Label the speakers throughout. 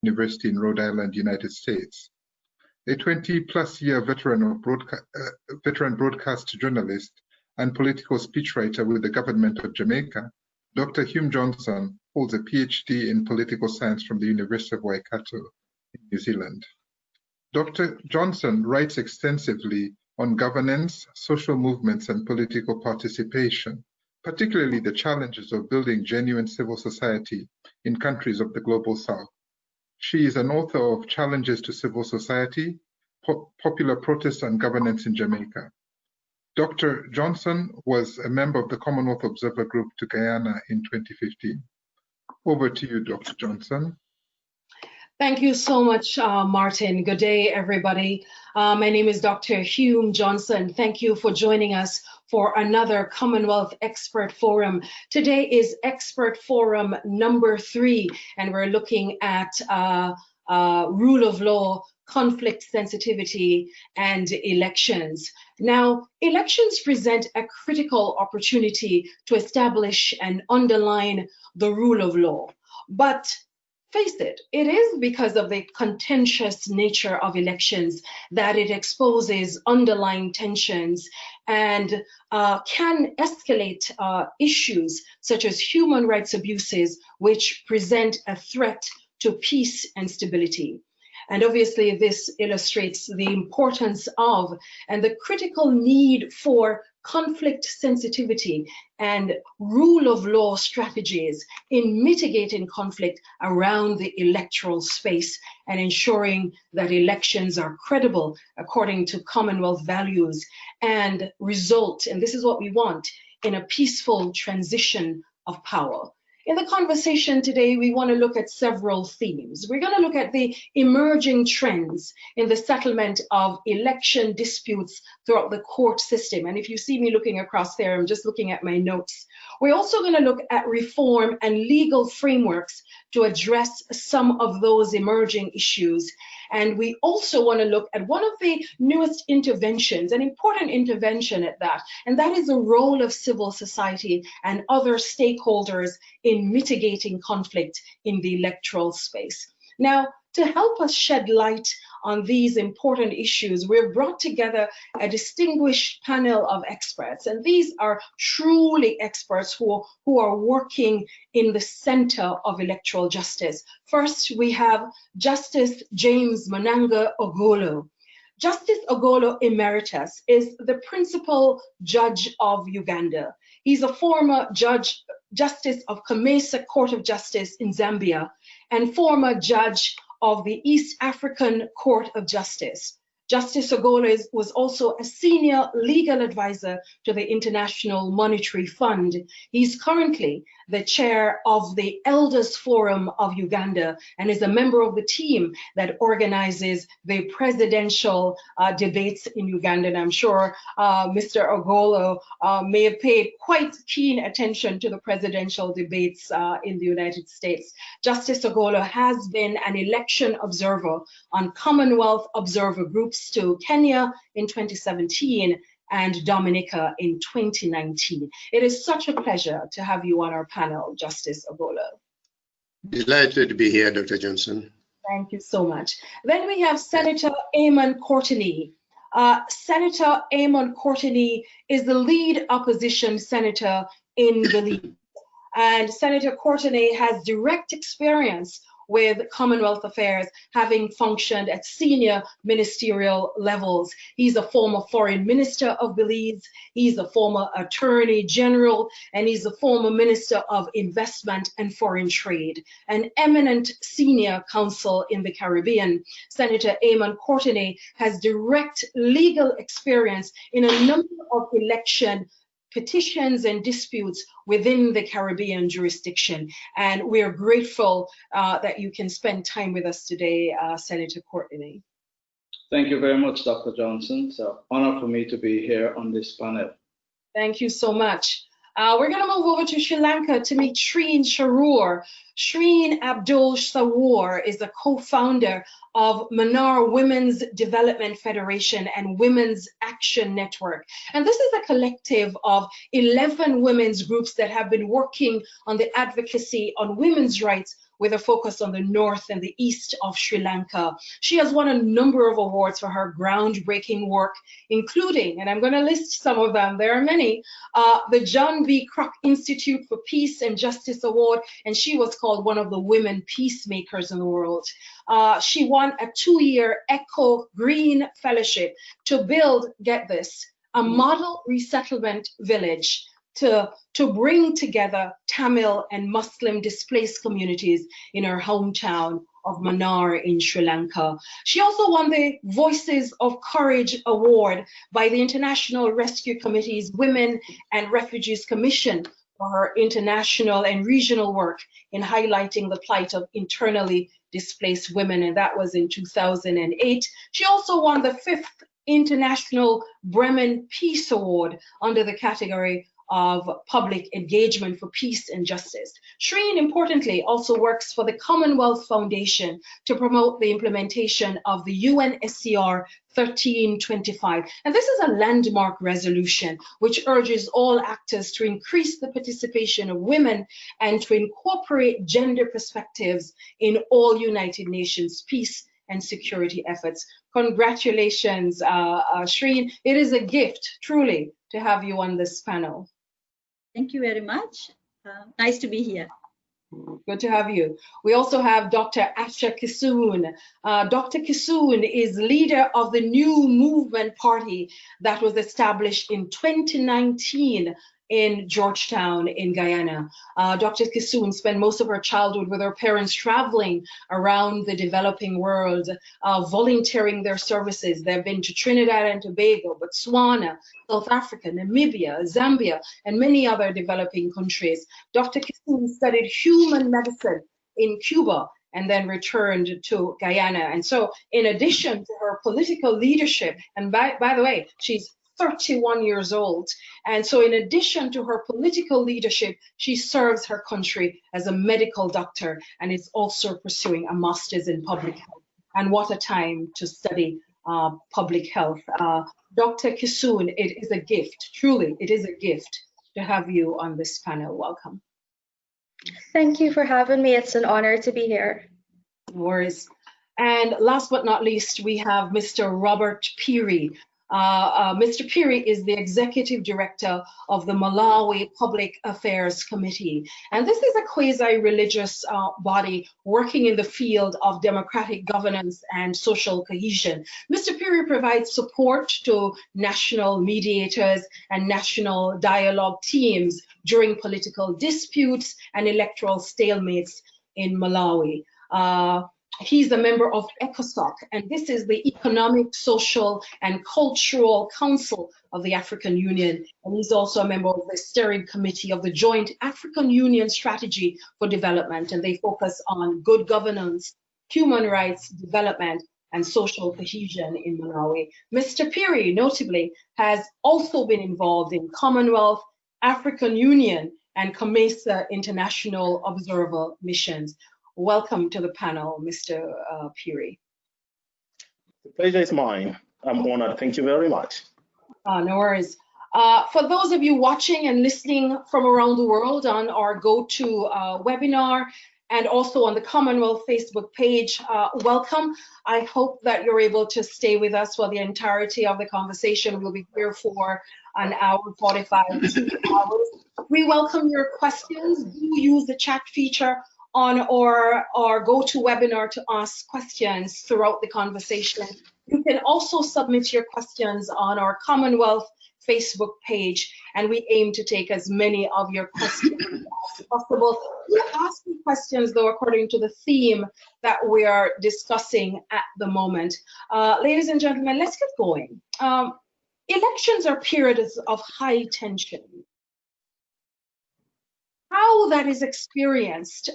Speaker 1: University in Rhode Island, United States. A 20-plus-year veteran broadcast journalist and political speechwriter with the government of Jamaica, Dr. Hume Johnson holds a PhD in political science from the University of Waikato in New Zealand. Dr. Johnson writes extensively on governance, social movements, and political participation, particularly the challenges of building genuine civil society in countries of the Global South. She is an author of Challenges to Civil Society, Popular Protest and Governance in Jamaica. Dr. Johnson was a member of the Commonwealth Observer Group to Guyana in 2015. Over to you, Dr. Johnson.
Speaker 2: Thank you so much, Martin. Good day, everybody. My name is Dr. Hume Johnson. Thank you for joining us for another Commonwealth Expert Forum. Today is Expert Forum number 3, and we're looking at rule of law, conflict sensitivity, and elections. Now, elections present a critical opportunity to establish and underline the rule of law. But face it, it is because of the contentious nature of elections that it exposes underlying tensions and can escalate issues such as human rights abuses, which present a threat to peace and stability. And obviously, this illustrates the importance of and the critical need for conflict sensitivity and rule of law strategies in mitigating conflict around the electoral space and ensuring that elections are credible according to Commonwealth values and result, and this is what we want, in a peaceful transition of power. In the conversation today, we want to look at several themes. We're going to look at the emerging trends in the settlement of election disputes throughout the court system. And if you see me looking across there, I'm just looking at my notes. We're also going to look at reform and legal frameworks to address some of those emerging issues. And we also want to look at one of the newest interventions, an important intervention at that, and that is the role of civil society and other stakeholders in mitigating conflict in the electoral space. Now, to help us shed light on these important issues, we've brought together a distinguished panel of experts, and these are truly experts who are working in the center of electoral justice. First, we have Justice James Monanga Ogolo. Justice Ogolo Emeritus is the principal judge of Uganda. He's a former justice of Kamesa Court of Justice in Zambia and former judge of the East African Court of Justice. Justice Ogolo was also a senior legal advisor to the International Monetary Fund. He's currently the chair of the Elders Forum of Uganda and is a member of the team that organizes the presidential debates in Uganda. And I'm sure Mr. Ogolo may have paid quite keen attention to the presidential debates in the United States. Justice Ogolo has been an election observer on Commonwealth Observer Groups to Kenya in 2017 and Dominica in 2019. It is such a pleasure to have you on our panel, Justice Ogolo.
Speaker 3: Delighted to be here, Dr. Johnson.
Speaker 2: Thank you so much. Then we have Senator Eamon Courtenay. Senator Eamon Courtenay is the lead opposition senator in the League. And Senator Courtenay has direct experience with Commonwealth affairs, having functioned at senior ministerial levels. He's a former foreign minister of Belize, he's a former attorney general, and he's a former minister of investment and foreign trade. An eminent senior counsel in the Caribbean, Senator Eamon Courtenay has direct legal experience in a number of election petitions and disputes within the Caribbean jurisdiction. And we're grateful that you can spend time with us today, Senator Courtenay.
Speaker 4: Thank you very much, Dr. Johnson. It's an honor for me to be here on this panel.
Speaker 2: Thank you so much. We're going to move over to Sri Lanka to meet Shreen Sharur. Shreen Abdul Sawar is a co-founder of Manar Women's Development Federation and Women's Action Network. And this is a collective of 11 women's groups that have been working on the advocacy on women's rights with a focus on the north and the east of Sri Lanka. She has won a number of awards for her groundbreaking work, including, and I'm going to list some of them, there are many, the John B. Kroc Institute for Peace and Justice Award, and she was called one of the women peacemakers in the world. She won a 2-year Echo Green Fellowship to build, get this, a model resettlement village to bring together Tamil and Muslim displaced communities in her hometown of Mannar in Sri Lanka. She also won the Voices of Courage Award by the International Rescue Committee's Women and Refugees Commission for her international and regional work in highlighting the plight of internally displaced women, and that was in 2008. She also won the 5th International Bremen Peace Award under the category of public engagement for peace and justice. Shreen, importantly, also works for the Commonwealth Foundation to promote the implementation of the UNSCR 1325. And this is a landmark resolution which urges all actors to increase the participation of women and to incorporate gender perspectives in all United Nations peace and security efforts. Congratulations, Shreen. It is a gift, truly, to have you on this panel.
Speaker 5: Thank you very much. Nice to be here.
Speaker 2: Good to have you. We also have Dr. Asha Kissoon. Dr. Kissoon is leader of the New Movement Party that was established in 2019 in Georgetown in Guyana. Dr. Kissoon spent most of her childhood with her parents traveling around the developing world, volunteering their services. They've been to Trinidad and Tobago, Botswana, South Africa, Namibia, Zambia, and many other developing countries. Dr. Kissoon studied human medicine in Cuba and then returned to Guyana. And so in addition to her political leadership, and by the way, she's 31 years old. And so in addition to her political leadership, she serves her country as a medical doctor and is also pursuing a master's in public health. And what a time to study public health. Dr. Kissoon, it is a gift, truly, it is a gift to have you on this panel. Welcome.
Speaker 6: Thank you for having me. It's an honor to be here.
Speaker 2: No worries. And last but not least, we have Mr. Robert Peary. Mr. Peary is the Executive Director of the Malawi Public Affairs Committee. And this is a quasi-religious body working in the field of democratic governance and social cohesion. Mr. Peary provides support to national mediators and national dialogue teams during political disputes and electoral stalemates in Malawi. He's a member of ECOSOC, and this is the Economic, Social, and Cultural Council of the African Union. And he's also a member of the Steering Committee of the Joint African Union Strategy for Development, and they focus on good governance, human rights, development, and social cohesion in Malawi. Mr. Peary, notably, has also been involved in Commonwealth, African Union, and COMESA international observer missions. Welcome to the panel, Mr. Peary.
Speaker 7: The pleasure is mine. I'm honored. Thank you very much.
Speaker 2: No worries. For those of you watching and listening from around the world on our GoTo webinar and also on the Commonwealth Facebook page, welcome. I hope that you're able to stay with us for the entirety of the conversation. We'll be here for an hour, 45 hours. We welcome your questions. Do use the chat feature on our GoToWebinar to ask questions throughout the conversation. You can also submit your questions on our Commonwealth Facebook page, and we aim to take as many of your questions as possible. We're asking questions, though, according to the theme that we are discussing at the moment. Ladies and gentlemen, let's get going. Elections are periods of high tension. How that is experienced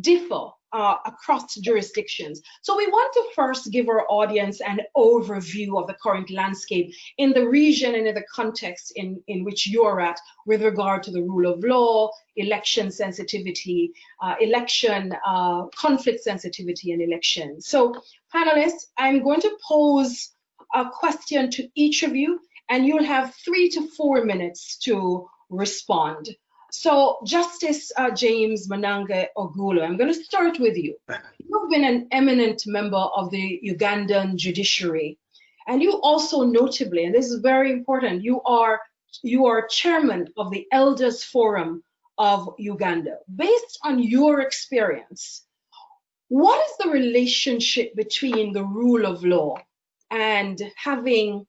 Speaker 2: differ across jurisdictions. So we want to first give our audience an overview of the current landscape in the region and in the context in which you're at with regard to the rule of law, election sensitivity, conflict sensitivity and elections. So panelists, I'm going to pose a question to each of you, and you'll have 3 to 4 minutes to respond. So, Justice James Mananga Ogulo, I'm going to start with you. You've been an eminent member of the Ugandan judiciary, and you also notably, and this is very important, you are chairman of the Elders Forum of Uganda. Based on your experience, what is the relationship between the rule of law and having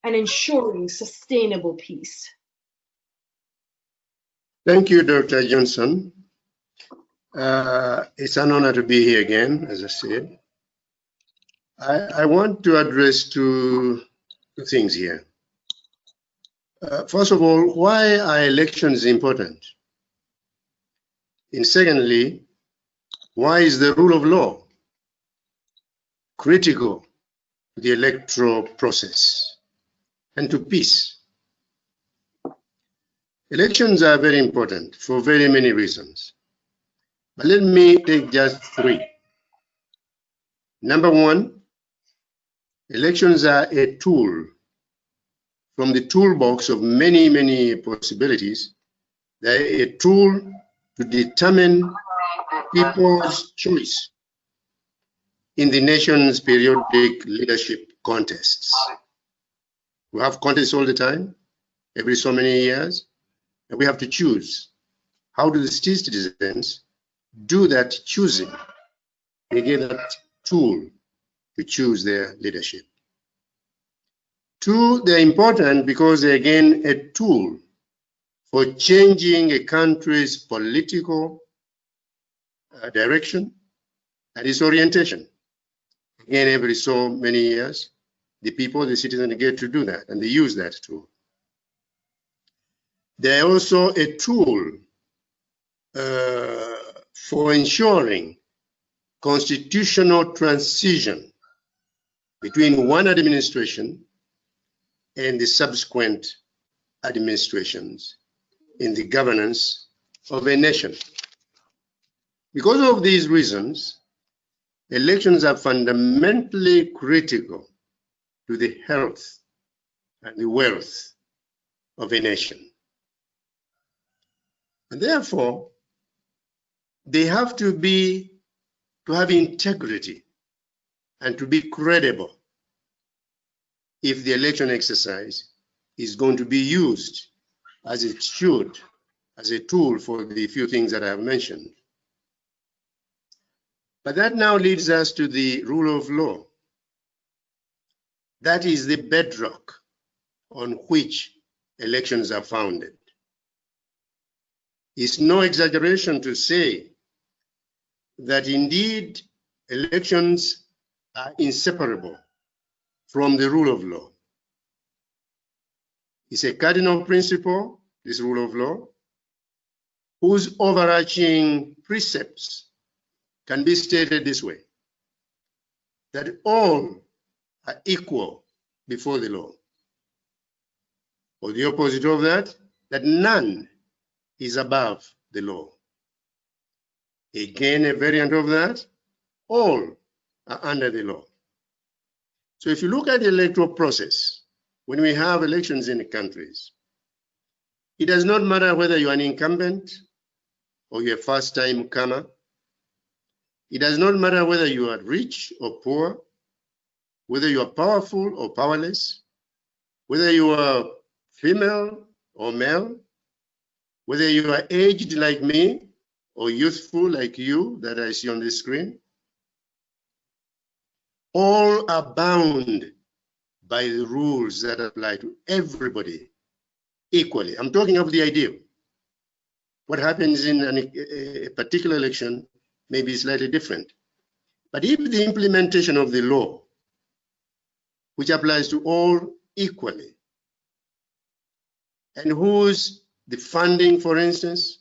Speaker 2: and ensuring sustainable peace?
Speaker 3: Thank you, Dr. Johnson. It's an honor to be here again, as I said. I want to address two things here. First of all, why are elections important? And secondly, why is the rule of law critical to the electoral process and to peace? Elections are very important for very many reasons. But let me take just three. Number one, elections are a tool from the toolbox of many, many possibilities. They're a tool to determine people's choice in the nation's periodic leadership contests. We have contests all the time, every so many years, and we have to choose. How do the citizens do that choosing? They get that tool to choose their leadership. Two, they're important because they're again a tool for changing a country's political direction and its orientation. Again, every so many years, the people, the citizens get to do that, and they use that tool. They're also a tool for ensuring constitutional transition between one administration and the subsequent administrations in the governance of a nation. Because of these reasons, elections are fundamentally critical to the health and the wealth of a nation. And therefore, they have to have integrity and to be credible if the election exercise is going to be used as it should, as a tool for the few things that I have mentioned. But that now leads us to the rule of law. That is the bedrock on which elections are founded. It's no exaggeration to say that indeed elections are inseparable from the rule of law. It's a cardinal principle, this rule of law, whose overarching precepts can be stated this way: that all are equal before the law. Or the opposite of that, that none is above the law. Again, a variant of that, all are under the law. So if you look at the electoral process, when we have elections in the countries, it does not matter whether you're an incumbent or you're a first-time comer. It does not matter whether you are rich or poor, whether you are powerful or powerless, whether you are female or male, whether you are aged like me or youthful like you that I see on the screen. All are bound by the rules that apply to everybody equally. I'm talking of the ideal. What happens in a particular election may be slightly different. But if the implementation of the law, which applies to all equally, and whose the funding, for instance,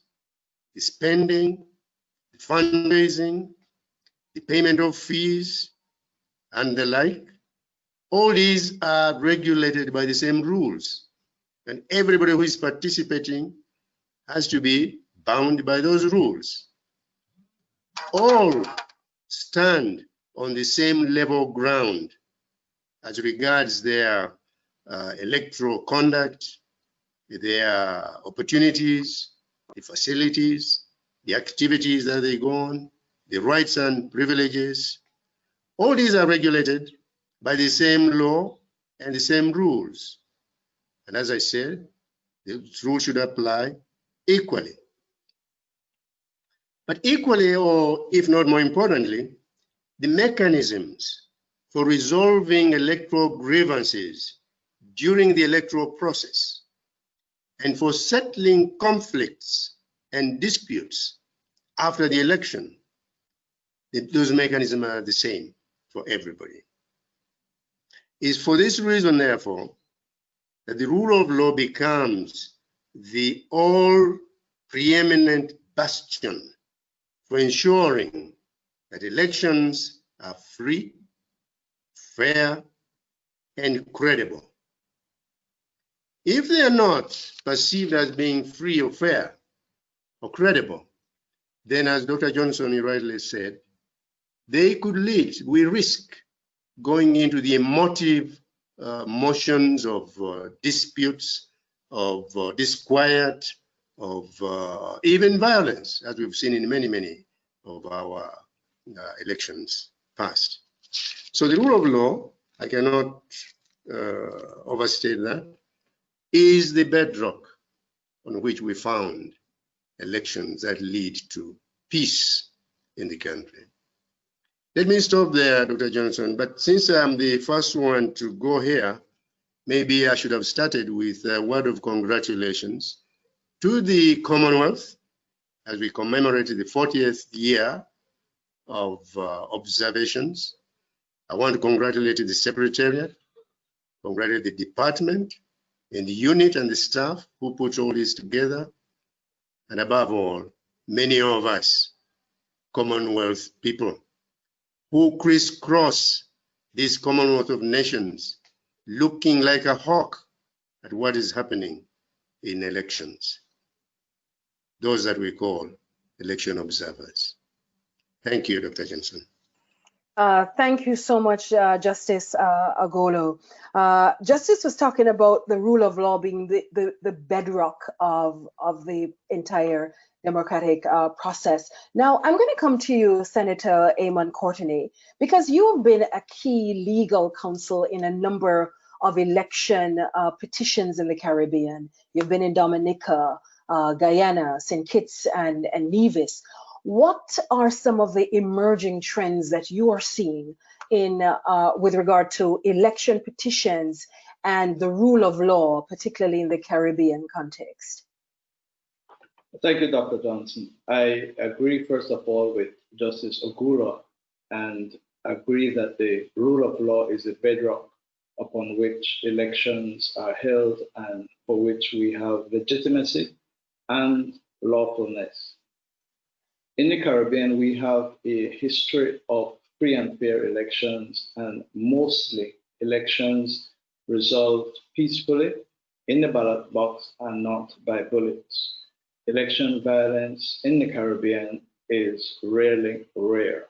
Speaker 3: the spending, the fundraising, the payment of fees, and the like, all these are regulated by the same rules. And everybody who is participating has to be bound by those rules. All stand on the same level ground as regards their electoral conduct, their opportunities, the facilities, the activities that they go on, the rights and privileges. All these are regulated by the same law and the same rules. And as I said, the rules should apply equally. But equally, or if not more importantly, the mechanisms for resolving electoral grievances during the electoral process and for settling conflicts and disputes after the election, those mechanisms are the same for everybody. It's for this reason, therefore, that the rule of law becomes the all preeminent bastion for ensuring that elections are free, fair, and credible. If they are not perceived as being free or fair or credible, then as Dr. Johnson rightly said, they could lead, we risk going into the emotive motions of disputes, of disquiet, of even violence, as we've seen in many of our elections past. So the rule of law, I cannot overstate that, is the bedrock on which we found elections that lead to peace in the country. Let me stop there, Dr. Johnson, but since I'm the first one to go here, maybe I should have started with a word of congratulations to the Commonwealth as we commemorated the 40th year of observations. I want to congratulate the Secretariat, congratulate the department and the unit and the staff who put all this together, and above all, many of us Commonwealth people who crisscross this Commonwealth of Nations, looking like a hawk at what is happening in elections. Those that we call election observers. Thank you, Dr. Johnson.
Speaker 2: Thank you so much, Justice Agolo. Justice was talking about the rule of law being the bedrock of the entire democratic process. Now, I'm going to come to you, Senator Eamon Courtenay, because you have been a key legal counsel in a number of election petitions in the Caribbean. You've been in Dominica, Guyana, St. Kitts, and Nevis. What are some of the emerging trends that you are seeing in with regard to election petitions and the rule of law, particularly in the Caribbean context?
Speaker 4: Thank you, Dr. Johnson. I agree, first of all, with Justice Ogura, and agree that the rule of law is the bedrock upon which elections are held and for which we have legitimacy and lawfulness. In the Caribbean, we have a history of free and fair elections, and mostly elections resolved peacefully in the ballot box and not by bullets. Election violence in the Caribbean is rarely rare,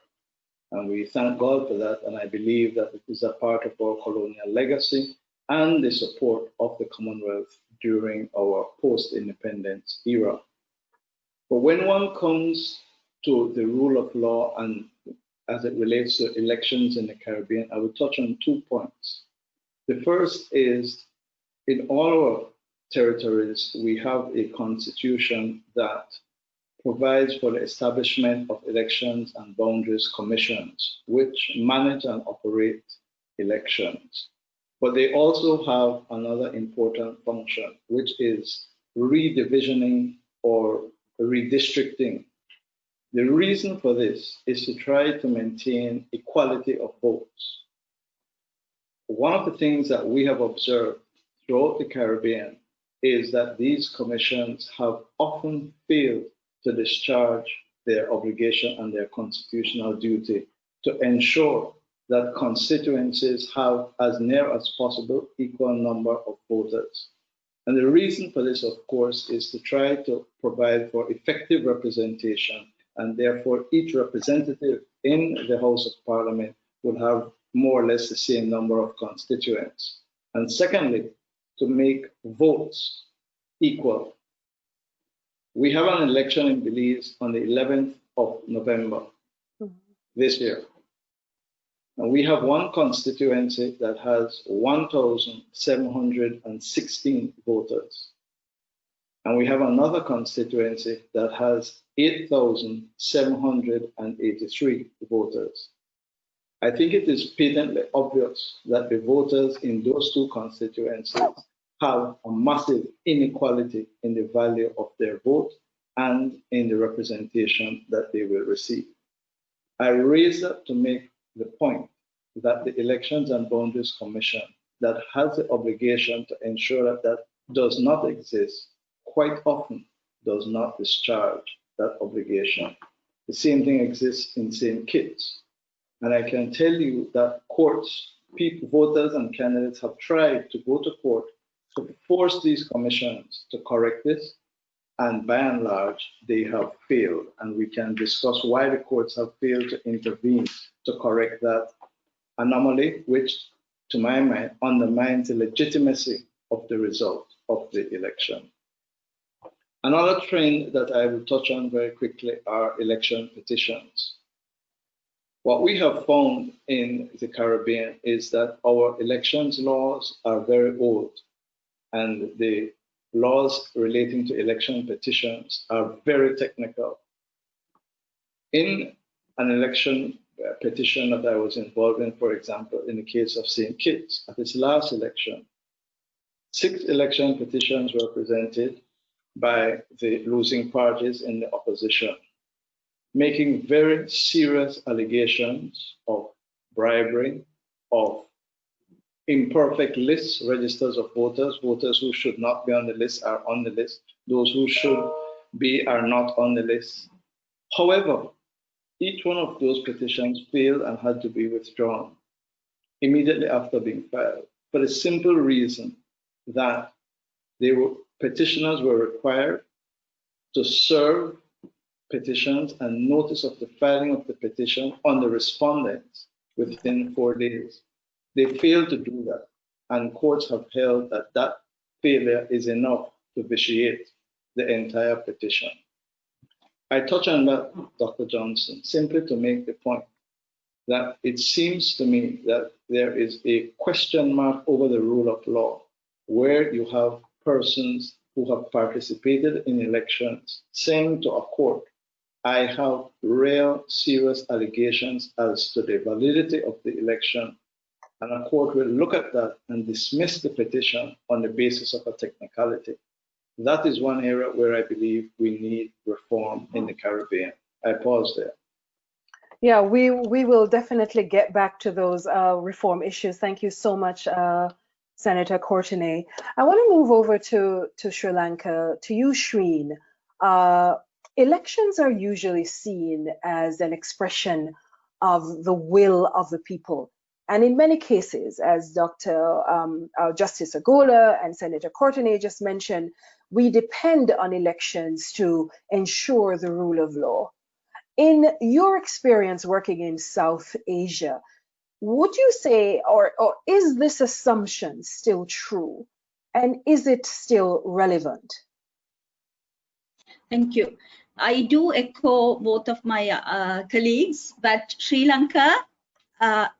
Speaker 4: and we thank God for that, and I believe that it is a part of our colonial legacy and the support of the Commonwealth during our post-independence era. But when one comes to the rule of law and as it relates to elections in the Caribbean, I will touch on 2 points. The first is, in all our territories, we have a constitution that provides for the establishment of elections and boundaries commissions, which manage and operate elections. But they also have another important function, which is redivisioning or redistricting. The reason for this is to try to maintain equality of votes. One of the things that we have observed throughout the Caribbean is that these commissions have often failed to discharge their obligation and their constitutional duty to ensure that constituencies have, as near as possible, equal number of voters. And the reason for this, of course, is to try to provide for effective representation, and therefore each representative in the House of Parliament will have more or less the same number of constituents. And secondly, to make votes equal. We have an election in Belize on the 11th of November this year. And we have one constituency that has 1,716 voters. And we have another constituency that has 8,783 voters. I think it is patently obvious that the voters in those two constituencies have a massive inequality in the value of their vote and in the representation that they will receive. I raise that to make the point that the Elections and Boundaries Commission, that has the obligation to ensure that that does not exist, quite often does not discharge that obligation. The same thing exists in St. Kitts. And I can tell you that courts, people, voters and candidates have tried to go to court to force these commissions to correct this. And by and large, they have failed. And we can discuss why the courts have failed to intervene to correct that anomaly, which to my mind undermines the legitimacy of the result of the election. Another trend that I will touch on very quickly are election petitions. What we have found in the Caribbean is that our elections laws are very old, and the laws relating to election petitions are very technical. In an election petition that I was involved in, for example, in the case of St. Kitts, at its last election, 6 election petitions were presented by the losing parties in the opposition, making very serious allegations of bribery, of imperfect lists, registers of voters, voters who should not be on the list are on the list, those who should be are not on the list. However, each one of those petitions failed and had to be withdrawn immediately after being filed, for the simple reason that petitioners were required to serve petitions and notice of the filing of the petition on the respondents within 4 days. They failed to do that, and courts have held that that failure is enough to vitiate the entire petition. I touch on that, Dr. Johnson, simply to make the point that it seems to me that there is a question mark over the rule of law, where you have persons who have participated in elections saying to a court, I have real serious allegations as to the validity of the election, and a court will look at that and dismiss the petition on the basis of a technicality. That is one area where I believe we need reform in the Caribbean. I pause there.
Speaker 2: Yeah, we will definitely get back to those reform issues. Thank you so much, Senator Courtenay. I want to move over to Sri Lanka, to you, Shreen. Elections are usually seen as an expression of the will of the people. And in many cases, as Justice Agola and Senator Courtenay just mentioned, we depend on elections to ensure the rule of law. In your experience working in South Asia, would you say, or is this assumption still true? And is it still relevant?
Speaker 5: Thank you. I do echo both of my colleagues, but Sri Lanka,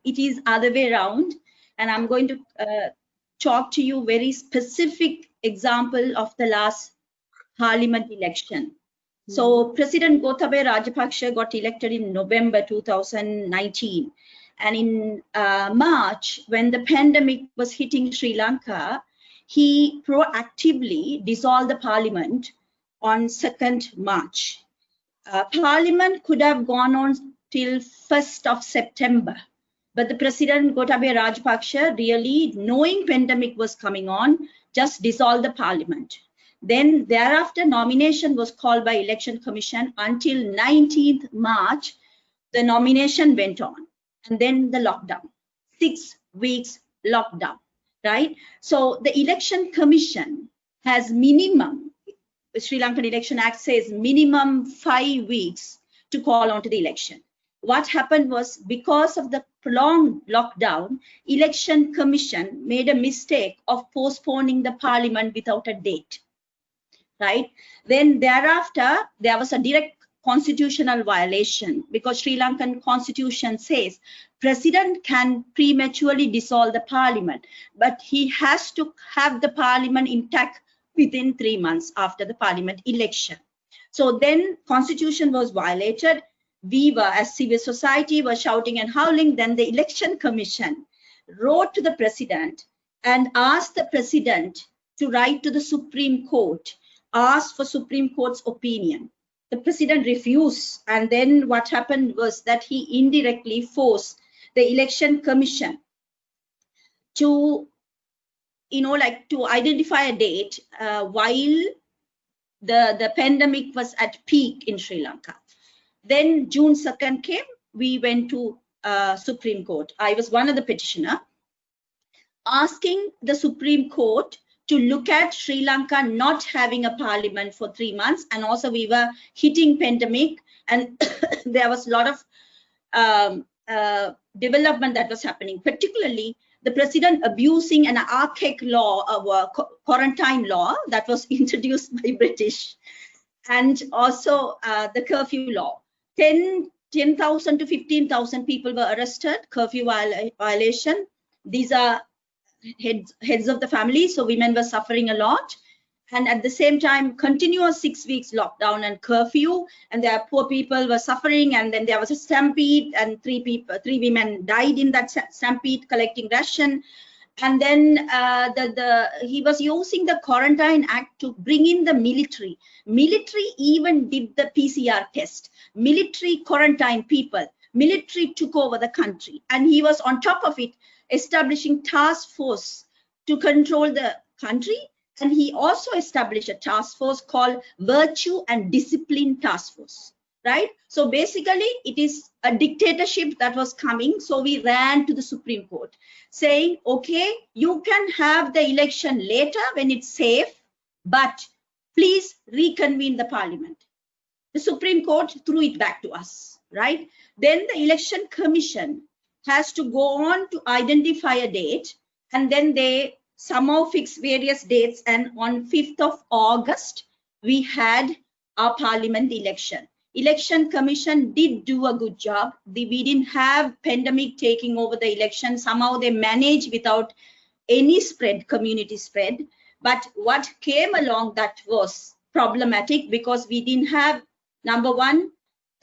Speaker 5: it is other way around. And I'm going to talk to you very specific example of the last parliament election. So President Gotabaya Rajapaksa got elected in November 2019. And in March, when the pandemic was hitting Sri Lanka, he proactively dissolved the parliament on 2nd March. Parliament could have gone on till 1st of September. But the President Gotabaya Rajapaksa, really knowing pandemic was coming on, just dissolved the parliament. Then thereafter, nomination was called by Election Commission until 19th March. The nomination went on, and then the lockdown, 6 weeks lockdown, right? So the Election Commission has minimum, the Sri Lankan Election Act says minimum 5 weeks to call on to the election. What happened was, because of the prolonged lockdown, Election Commission made a mistake of postponing the parliament without a date. right? Then thereafter, there was a direct constitutional violation because Sri Lankan constitution says president can prematurely dissolve the parliament, but he has to have the parliament intact within 3 months after the parliament election. So then constitution was violated. We were, as civil society, were shouting and howling. Then the election commission wrote to the president and asked the president to write to the Supreme Court, asked for Supreme Court's opinion. The president refused, and then what happened was that he indirectly forced the election commission to, to identify a date while the pandemic was at peak in Sri Lanka. Then June 2nd came, we went to Supreme Court. I was one of the petitioner asking the Supreme Court to look at Sri Lanka not having a parliament for 3 months, and also we were hitting pandemic, and there was a lot of development that was happening, particularly the president abusing an archaic law, quarantine law that was introduced by British, and also the curfew law. 10,000 to 15,000 people were arrested, curfew violation. These are heads of the family, so women were suffering a lot, and at the same time continuous 6 weeks lockdown and curfew, and there poor people were suffering, and then there was a stampede and three women died in that stampede collecting ration. And then he was using the Quarantine Act to bring in the military. Military even did the PCR test. Military quarantined people. Military took over the country, and he was on top of it establishing task force to control the country, and he also established a task force called Virtue and Discipline Task Force, right? So basically it is a dictatorship that was coming, so we ran to the Supreme Court saying, okay, you can have the election later when it's safe, but please reconvene the parliament. The Supreme Court threw it back to us, right? Then the election commission has to go on to identify a date, and then they somehow fix various dates, and on 5th of August we had our parliament election. Election commission did do a good job. We didn't have pandemic taking over the election. Somehow they managed without any spread, community spread. But what came along that was problematic because we didn't have, number one,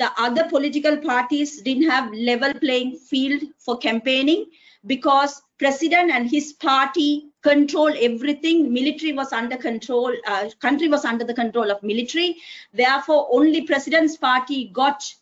Speaker 5: the other political parties didn't have level playing field for campaigning because president and his party control everything. Military was under control, country was under the control of military. Therefore, only president's party got,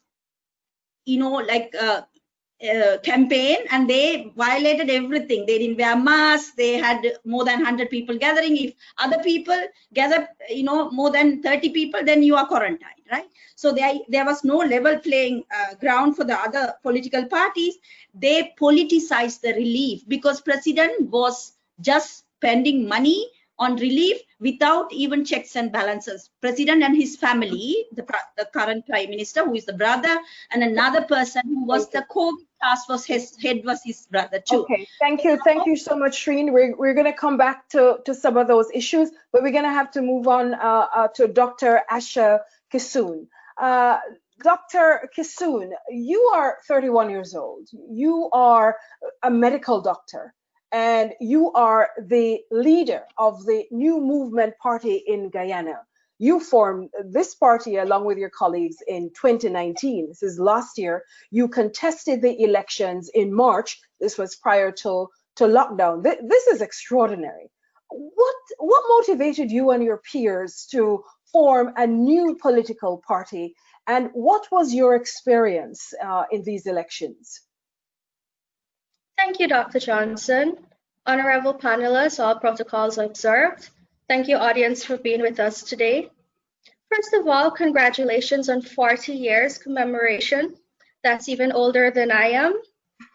Speaker 5: campaign, and they violated everything. They didn't wear masks. They had more than 100 people gathering. If other people gather, more than 30 people, then you are quarantined, right? So there was no level playing ground for the other political parties. They politicized the relief because president was just spending money on relief without even checks and balances. President and his family, the current prime minister, who is the brother, and another person who was the COVID task force head was his brother too.
Speaker 2: Okay, thank you so much, Shreen. We're going to come back to some of those issues, but we're going to have to move on to Dr. Asha Kissoon. Dr. Kissoon, you are 31 years old. You are a medical doctor, and you are the leader of the New Movement Party in Guyana. You formed this party along with your colleagues in 2019. This is last year. You contested the elections in March. This was prior to lockdown. This is extraordinary. What motivated you and your peers to form a new political party, and what was your experience in these elections?
Speaker 6: Thank you, Dr. Johnson. Honorable panelists, all protocols observed. Thank you, audience, for being with us today. First of all, congratulations on 40 years commemoration. That's even older than I am.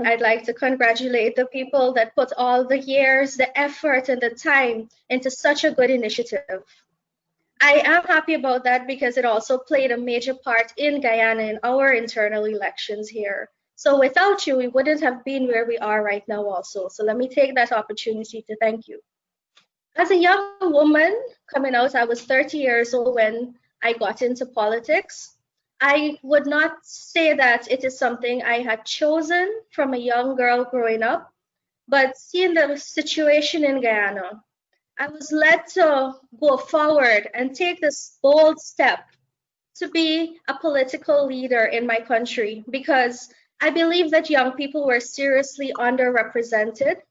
Speaker 6: I'd like to congratulate the people that put all the years, the effort, and the time into such a good initiative. I am happy about that because it also played a major part in Guyana in our internal elections here. So without you, we wouldn't have been where we are right now also. So let me take that opportunity to thank you. As a young woman coming out, I was 30 years old when I got into politics. I would not say that it is something I had chosen from a young girl growing up, but seeing the situation in Guyana, I was led to go forward and take this bold step to be a political leader in my country because I believe that young people were seriously underrepresented.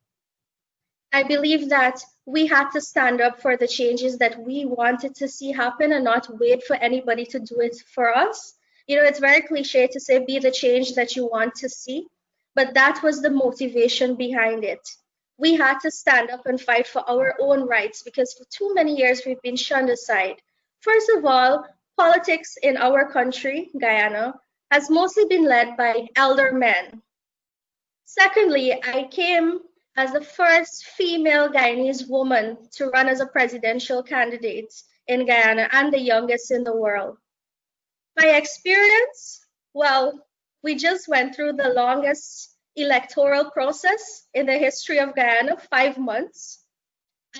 Speaker 6: I believe that we had to stand up for the changes that we wanted to see happen and not wait for anybody to do it for us. You know, it's very cliche to say, be the change that you want to see, but that was the motivation behind it. We had to stand up and fight for our own rights because for too many years we've been shunned aside. First of all, politics in our country, Guyana, has mostly been led by elder men. Secondly, I came as the first female Guyanese woman to run as a presidential candidate in Guyana and the youngest in the world. My experience, well, we just went through the longest electoral process in the history of Guyana, 5 months.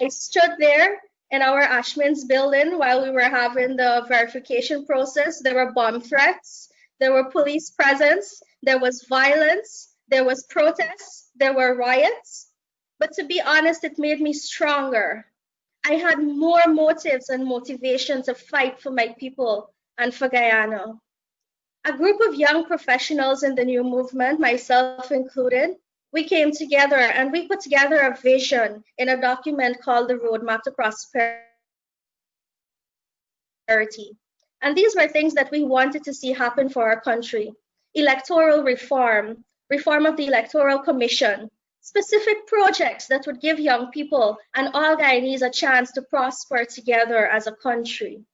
Speaker 6: I stood there in our Ashman's building while we were having the verification process. There were bomb threats, there were police presence, there was violence, there was protests, there were riots. But to be honest, it made me stronger. I had more motives and motivation to fight for my people and for Guyana. A group of young professionals in the new movement, myself included, we came together and we put together a vision in a document called the Roadmap to Prosperity. And these were things that we wanted to see happen for our country. Electoral reform, reform of the Electoral Commission, specific projects that would give young people and all Guyanese a chance to prosper together as a country.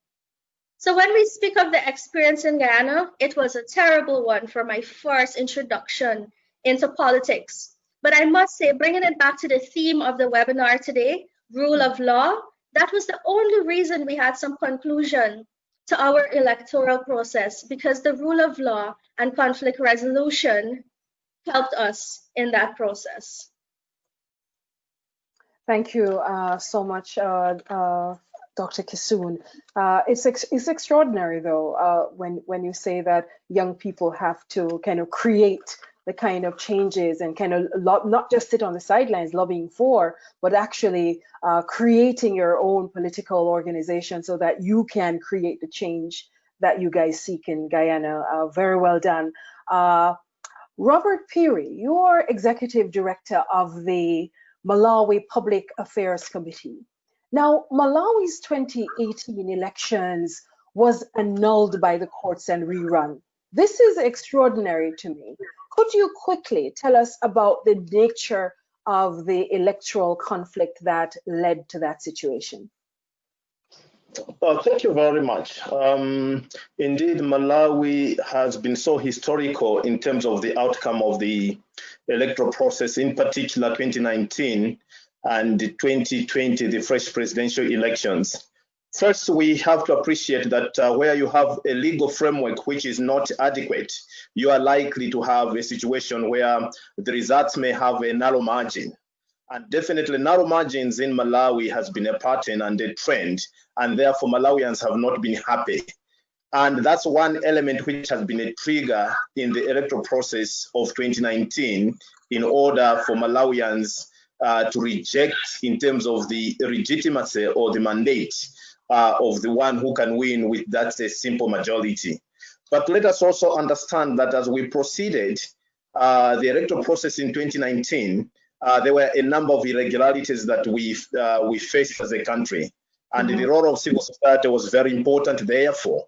Speaker 6: So when we speak of the experience in Guyana, it was a terrible one for my first introduction into politics. But I must say, bringing it back to the theme of the webinar today, rule of law, that was the only reason we had some conclusion to our electoral process, because the rule of law and conflict resolution helped us in that process.
Speaker 2: Thank you so much, Dr. Kissoon. It's extraordinary, though, when you say that young people have to kind of create the kind of changes and kind of not just sit on the sidelines lobbying for, but actually creating your own political organization so that you can create the change that you guys seek in Guyana. Very well done. Robert Peary, you are Executive Director of the Malawi Public Affairs Committee. Now, Malawi's 2018 elections was annulled by the courts and rerun. This is extraordinary to me. Could you quickly tell us about the nature of the electoral conflict that led to that situation?
Speaker 7: Thank you very much. Indeed, Malawi has been so historical in terms of the outcome of the electoral process, in particular 2019 and 2020, the fresh presidential elections. First, we have to appreciate that where you have a legal framework which is not adequate, you are likely to have a situation where the results may have a narrow margin. And definitely narrow margins in Malawi has been a pattern and a trend, and therefore Malawians have not been happy. And that's one element which has been a trigger in the electoral process of 2019 in order for Malawians to reject in terms of the legitimacy or the mandate of the one who can win with that simple majority. But let us also understand that as we proceeded the electoral process in 2019, there were a number of irregularities that we faced as a country. And the role of civil society was very important, therefore.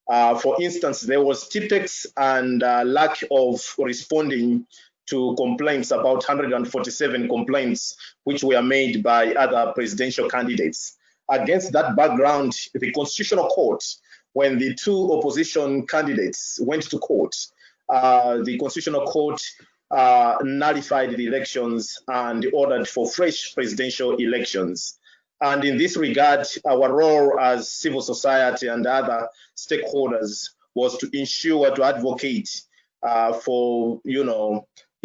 Speaker 7: For instance, there was TPEX and lack of responding to complaints, about 147 complaints, which were made by other presidential candidates. Against that background, the Constitutional Court, when the two opposition candidates went to court, the Constitutional Court nullified the elections and ordered for fresh presidential elections. And in this regard, our role as civil society and other stakeholders was to ensure, to advocate for,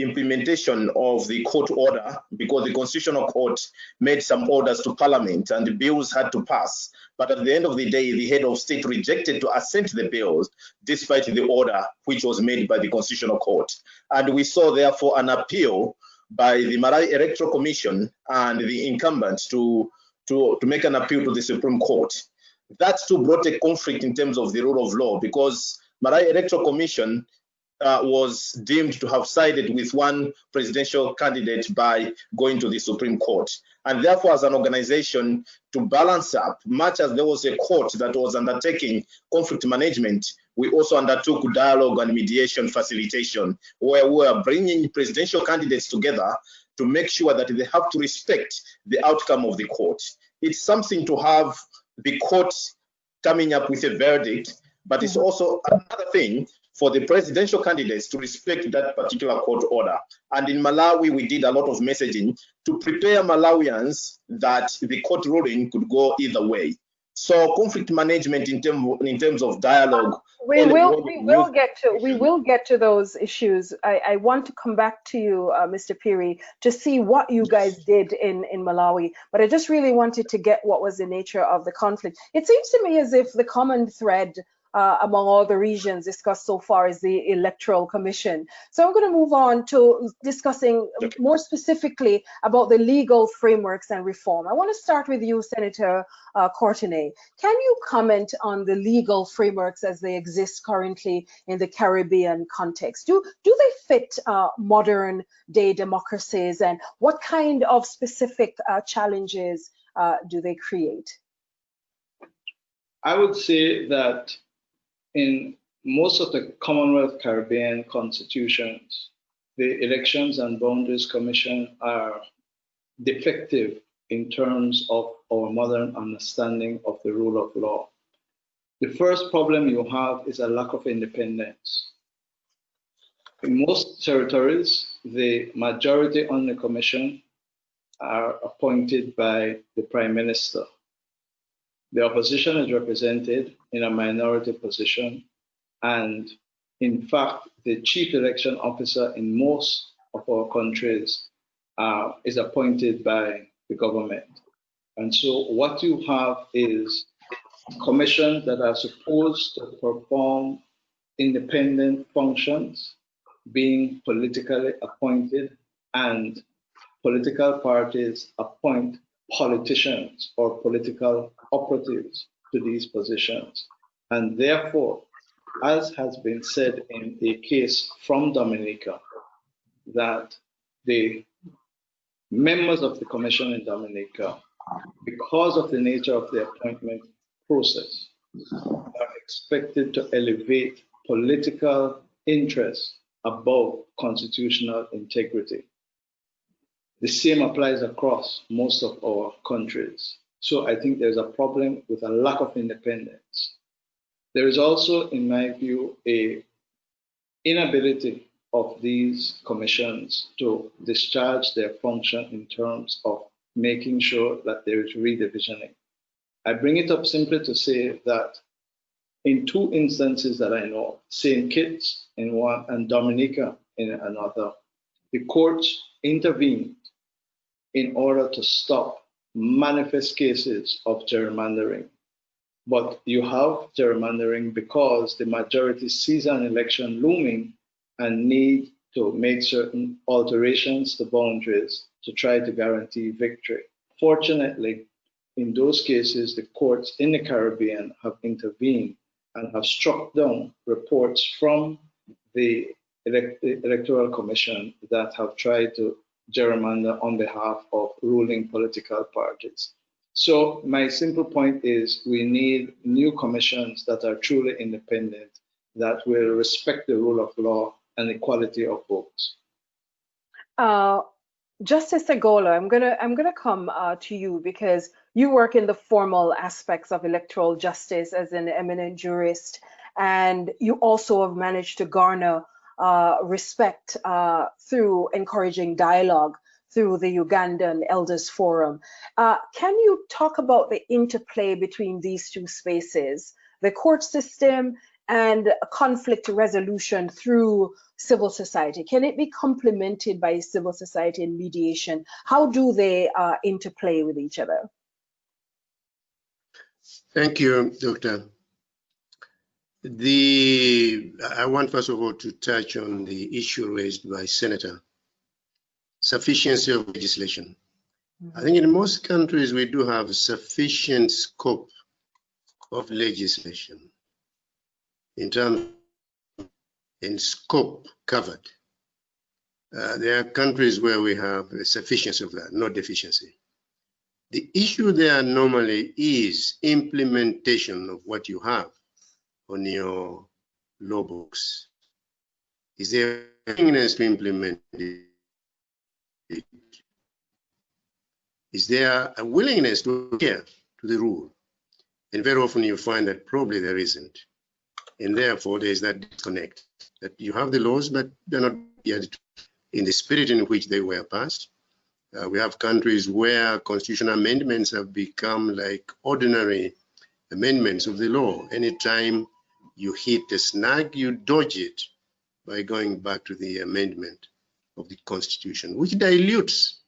Speaker 7: implementation of the court order, because the Constitutional Court made some orders to Parliament and the bills had to pass. But at the end of the day, the head of state rejected to assent the bills, despite the order which was made by the Constitutional Court. And we saw, therefore, an appeal by the Malawi Electoral Commission and the incumbent to make an appeal to the Supreme Court. That too brought a conflict in terms of the rule of law, because Malawi Electoral Commission was deemed to have sided with one presidential candidate by going to the Supreme Court. And therefore, as an organization, to balance up, much as there was a court that was undertaking conflict management, we also undertook dialogue and mediation facilitation, where we are bringing presidential candidates together to make sure that they have to respect the outcome of the court. It's something to have the court coming up with a verdict, but it's also another thing for the presidential candidates to respect that particular court order. And in Malawi, we did a lot of messaging to prepare Malawians that the court ruling could go either way. So conflict management in terms of dialogue.
Speaker 8: We will get to those issues. I want to come back to you, Mr. Peary, to see what you guys did in Malawi. But I just really wanted to get what was the nature of the conflict. It seems to me as if the common thread among all the regions discussed so far is the Electoral Commission. So I'm going to move on to discussing more specifically about the legal frameworks and reform. I want to start with you, Senator Courtenay. Can you comment on the legal frameworks as they exist currently in the Caribbean context? Do they fit modern day democracies, and what kind of specific challenges do they create?
Speaker 4: I would say that in most of the Commonwealth Caribbean constitutions, the Elections and Boundaries Commission are defective in terms of our modern understanding of the rule of law. The first problem you have is a lack of independence. In most territories, the majority on the commission are appointed by the Prime Minister. The opposition is represented in a minority position, and in fact, the chief election officer in most of our countries is appointed by the government. And so what you have is commissions that are supposed to perform independent functions being politically appointed, and political parties appoint politicians or political operatives to these positions. And therefore, as has been said in a case from Dominica, that the members of the commission in Dominica, because of the nature of the appointment process, are expected to elevate political interest above constitutional integrity. The same applies across most of our countries. So I think there's a problem with a lack of independence. There is also, in my view, an inability of these commissions to discharge their function in terms of making sure that there is redivisioning. I bring it up simply to say that in two instances that I know, St. Kitts in one and Dominica in another, the courts intervened in order to stop manifest cases of gerrymandering. But you have gerrymandering because the majority sees an election looming and need to make certain alterations to boundaries to try to guarantee victory. Fortunately, in those cases, the courts in the Caribbean have intervened and have struck down reports from the Electoral Commission that have tried to gerrymander on behalf of ruling political parties. So my simple point is we need new commissions that are truly independent, that will respect the rule of law and equality of votes.
Speaker 8: Justice Agola, I'm gonna come to you because you work in the formal aspects of electoral justice as an eminent jurist, and you also have managed to garner respect through encouraging dialogue through the Ugandan Elders Forum. Can you talk about the interplay between these two spaces, the court system and conflict resolution through civil society? Can it be complemented by civil society and mediation? How do they interplay with each other?
Speaker 3: Thank you, Doctor. I want first of all to touch on the issue raised by Senator, sufficiency of legislation. I think in most countries we do have sufficient scope of legislation in terms in scope covered. There are countries where we have a sufficiency of that, not deficiency. The issue there normally is implementation of what you have on your law books. Is there a willingness to implement it? Is there a willingness to adhere to the rule? And very often you find that probably there isn't. And therefore there is that disconnect, that you have the laws, but they're not yet in the spirit in which they were passed. We have countries where constitutional amendments have become like ordinary amendments of the law. Anytime you hit a snag, you dodge it by going back to the amendment of the Constitution, which dilutes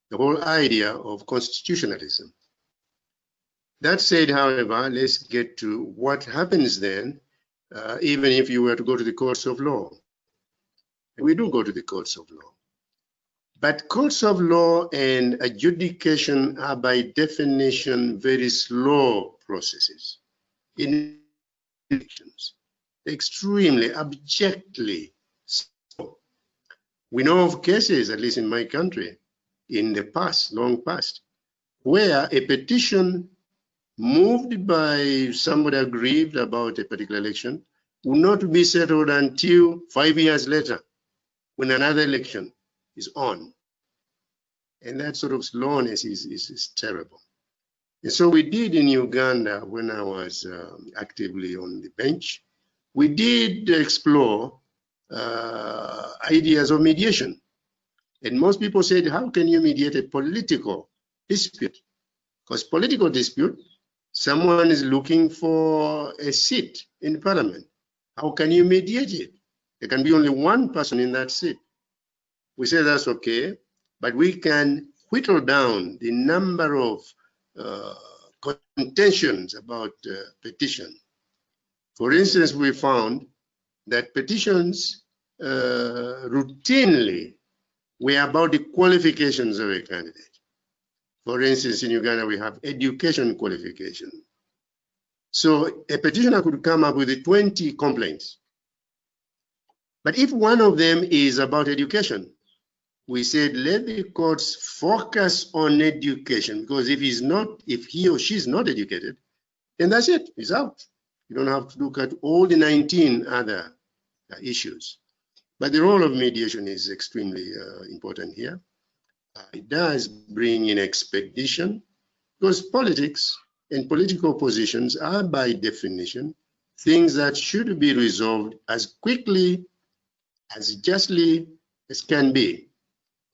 Speaker 3: the whole idea of constitutionalism. That said, however, let's get to what happens then, even if you were to go to the courts of law. We do go to the courts of law. But courts of law and adjudication are by definition very slow processes. In elections, extremely, abjectly slow. We know of cases, at least in my country, in the past, long past, where a petition moved by somebody aggrieved about a particular election will not be settled until 5 years later, when another election is on. And that sort of slowness is terrible. And so we did in Uganda, when I was actively on the bench, we did explore ideas of mediation. And most people said, how can you mediate a political dispute? Because political dispute, someone is looking for a seat in parliament. How can you mediate it? There can be only one person in that seat. We said that's okay, but we can whittle down the number of contentions about petition. For instance, we found that petitions routinely were about the qualifications of a candidate. For instance, in Uganda, we have education qualification. So a petitioner could come up with 20 complaints. But if one of them is about education, we said, let the courts focus on education, because if he or she is not educated, then that's it, it's out. You don't have to look at all the 19 other issues. But the role of mediation is extremely important here. It does bring in expedition, because politics and political positions are by definition things that should be resolved as quickly, as justly as can be.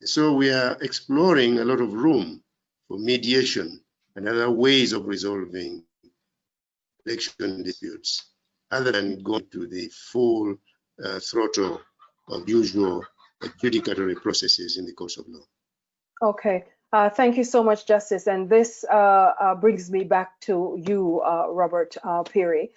Speaker 3: So we are exploring a lot of room for mediation and other ways of resolving election disputes, other than going to the full throttle of usual adjudicatory processes in the courts of law.
Speaker 8: Okay, thank you so much, Justice. And this brings me back to you, Robert Peary.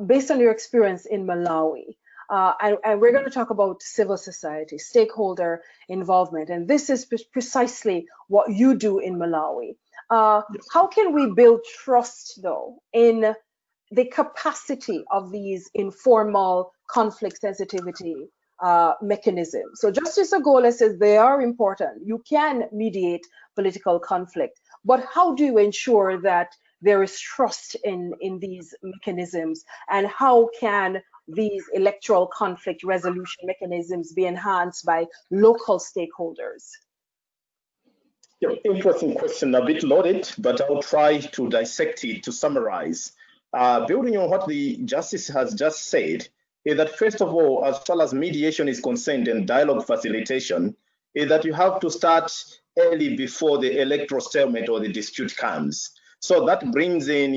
Speaker 8: Based on your experience in Malawi, and we're going to talk about civil society, stakeholder involvement, and this is precisely what you do in Malawi. Yes. How can we build trust, though, in the capacity of these informal conflict sensitivity mechanisms? So Justice Agola says they are important. You can mediate political conflict, but how do you ensure that there is trust in these mechanisms, and how can these electoral conflict resolution mechanisms be enhanced by local stakeholders?
Speaker 7: Yeah, interesting question, a bit loaded, but I'll try to dissect it to summarize. Building on what the Justice has just said, is that first of all, as far as mediation is concerned and dialogue facilitation, is that you have to start early before the electoral stalemate or the dispute comes. So that brings in,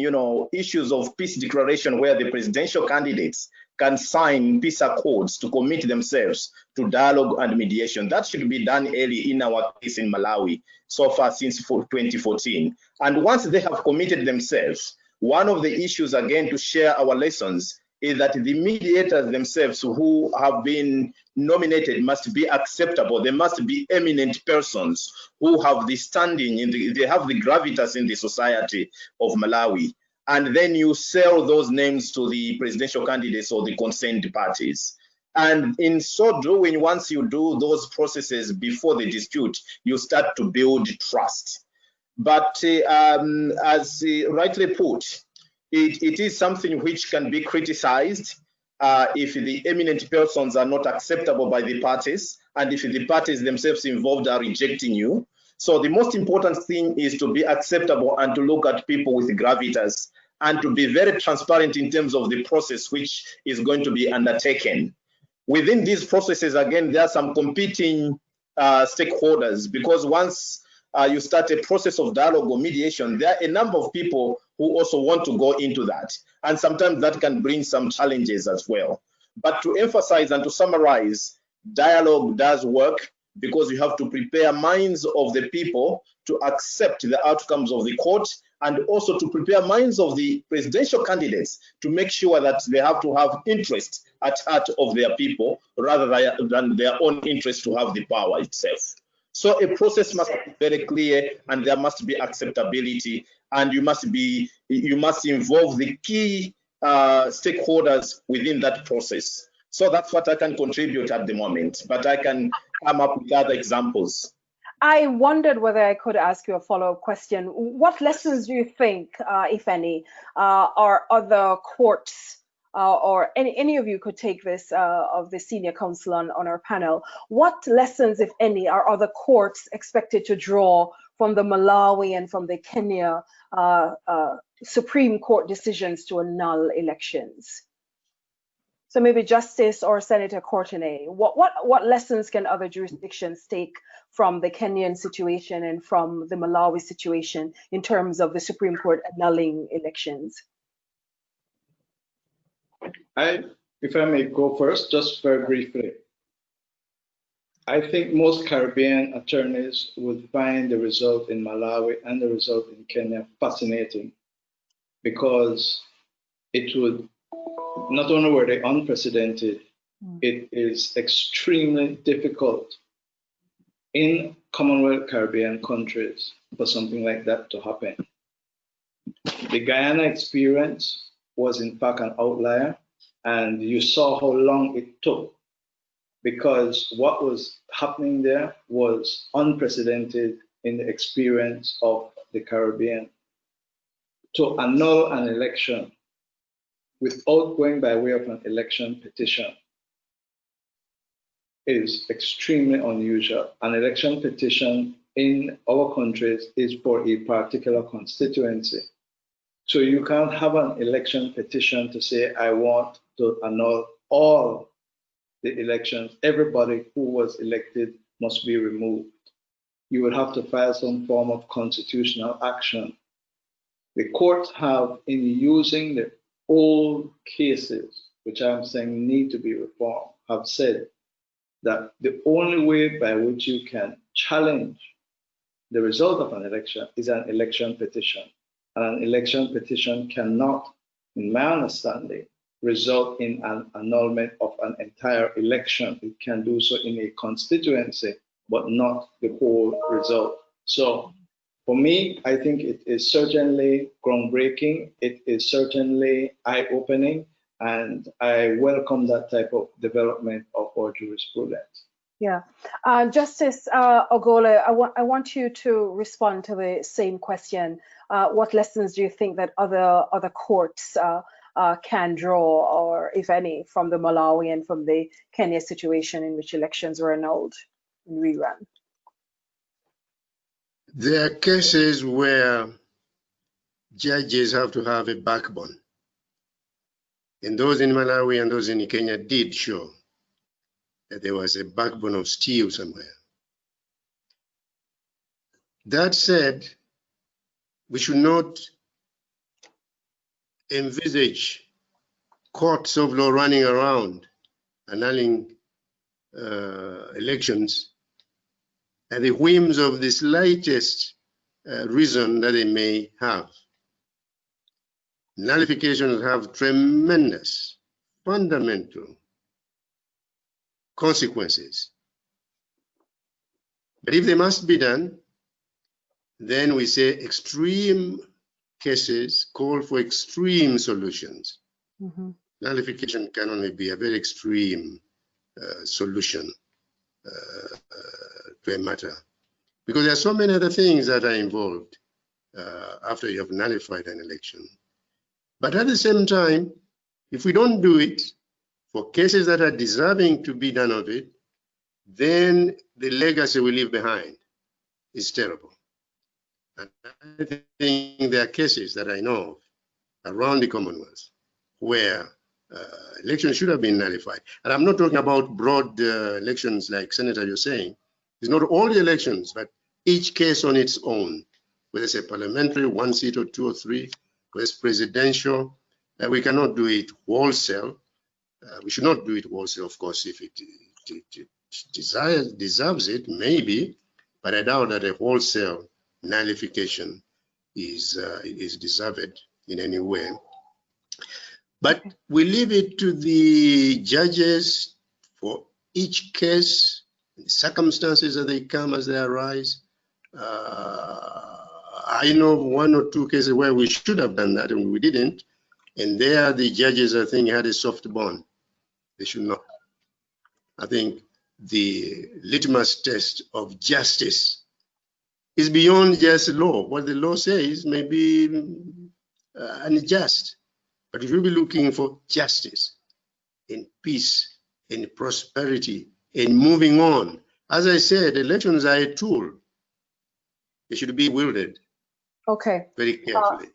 Speaker 7: issues of peace declaration where the presidential candidates can sign peace accords to commit themselves to dialogue and mediation. That should be done early in our case in Malawi, so far since 2014. And once they have committed themselves, one of the issues, again, to share our lessons is that the mediators themselves who have been nominated must be acceptable. They must be eminent persons who have the standing, they have the gravitas in the society of Malawi. And then you sell those names to the presidential candidates or the concerned parties. And in so doing, once you do those processes before the dispute, you start to build trust. But as rightly put, it is something which can be criticized if the eminent persons are not acceptable by the parties, and if the parties themselves involved are rejecting you. So the most important thing is to be acceptable and to look at people with gravitas and to be very transparent in terms of the process which is going to be undertaken. Within these processes, again, there are some competing stakeholders, because once you start a process of dialogue or mediation, there are a number of people who also want to go into that. And sometimes that can bring some challenges as well. But to emphasize and to summarize, dialogue does work, because you have to prepare minds of the people to accept the outcomes of the court, and also to prepare minds of the presidential candidates to make sure that they have to have interest at heart of their people rather than their own interest to have the power itself. So a process must be very clear, and there must be acceptability, and you must involve the key stakeholders within that process. So that's what I can contribute at the moment, but I can come up with other examples.
Speaker 8: I wondered whether I could ask you a follow-up question. What lessons do you think, if any, are other courts or any of you could take this of the senior counsel on our panel? What lessons, if any, are other courts expected to draw from the Malawi and from the Kenya Supreme Court decisions to annul elections? So maybe Justice or Senator Courtenay, what lessons can other jurisdictions take from the Kenyan situation and from the Malawi situation in terms of the Supreme Court annulling elections?
Speaker 4: If I may go first, just very briefly. I think most Caribbean attorneys would find the result in Malawi and the result in Kenya fascinating, because it would, not only were they unprecedented, it is extremely difficult in Commonwealth Caribbean countries for something like that to happen. The Guyana experience was in fact an outlier, and you saw how long it took, because what was happening there was unprecedented in the experience of the Caribbean. To annul an election without going by way of an election petition is extremely unusual. An election petition in our countries is for a particular constituency. So you can't have an election petition to say, I want to annul all the elections. Everybody who was elected must be removed. You would have to file some form of constitutional action. The courts have, in using the old cases, which I'm saying need to be reformed, have said that the only way by which you can challenge the result of an election is an election petition. And an election petition cannot, in my understanding, result in an annulment of an entire election. It can do so in a constituency, but not the whole result. So for me, I think it is certainly groundbreaking. It is certainly eye-opening, and I welcome that type of development of our jurisprudence.
Speaker 8: Yeah, Justice Ogole, I want you to respond to the same question. What lessons do you think that other courts can draw, or if any, from the Malawi and from the Kenya situation in which elections were annulled and rerun?
Speaker 3: There are cases where judges have to have a backbone. And those in Malawi and those in Kenya did show that there was a backbone of steel somewhere. That said, we should not envisage courts of law running around annulling elections at the whims of the slightest reason that they may have. Nullifications have tremendous, fundamental consequences. But if they must be done, then we say extreme cases call for extreme solutions.
Speaker 8: Mm-hmm.
Speaker 3: Nullification can only be a very extreme solution to a matter, because there are so many other things that are involved after you have nullified an election. But at the same time, if we don't do it for cases that are deserving to be done of it, then the legacy we leave behind is terrible. And I think there are cases that I know of around the Commonwealth where elections should have been nullified. And I'm not talking about broad elections like Senator you're saying. It's not all the elections, but each case on its own, whether it's a parliamentary, 1 seat or 2 or 3, whether it's presidential. We cannot do it wholesale. We should not do it wholesale, of course, if it deserves it, maybe, but I doubt that a wholesale nullification is deserved in any way. But we leave it to the judges for each case, the circumstances that they come as they arise. I know 1 or 2 cases where we should have done that and we didn't. And there the judges, I think, had a soft bond. They should not. I think the litmus test of justice is beyond just law. What the law says may be unjust, but if you be looking for justice and peace and prosperity and moving on, as I said, elections are a tool. They should be wielded very carefully.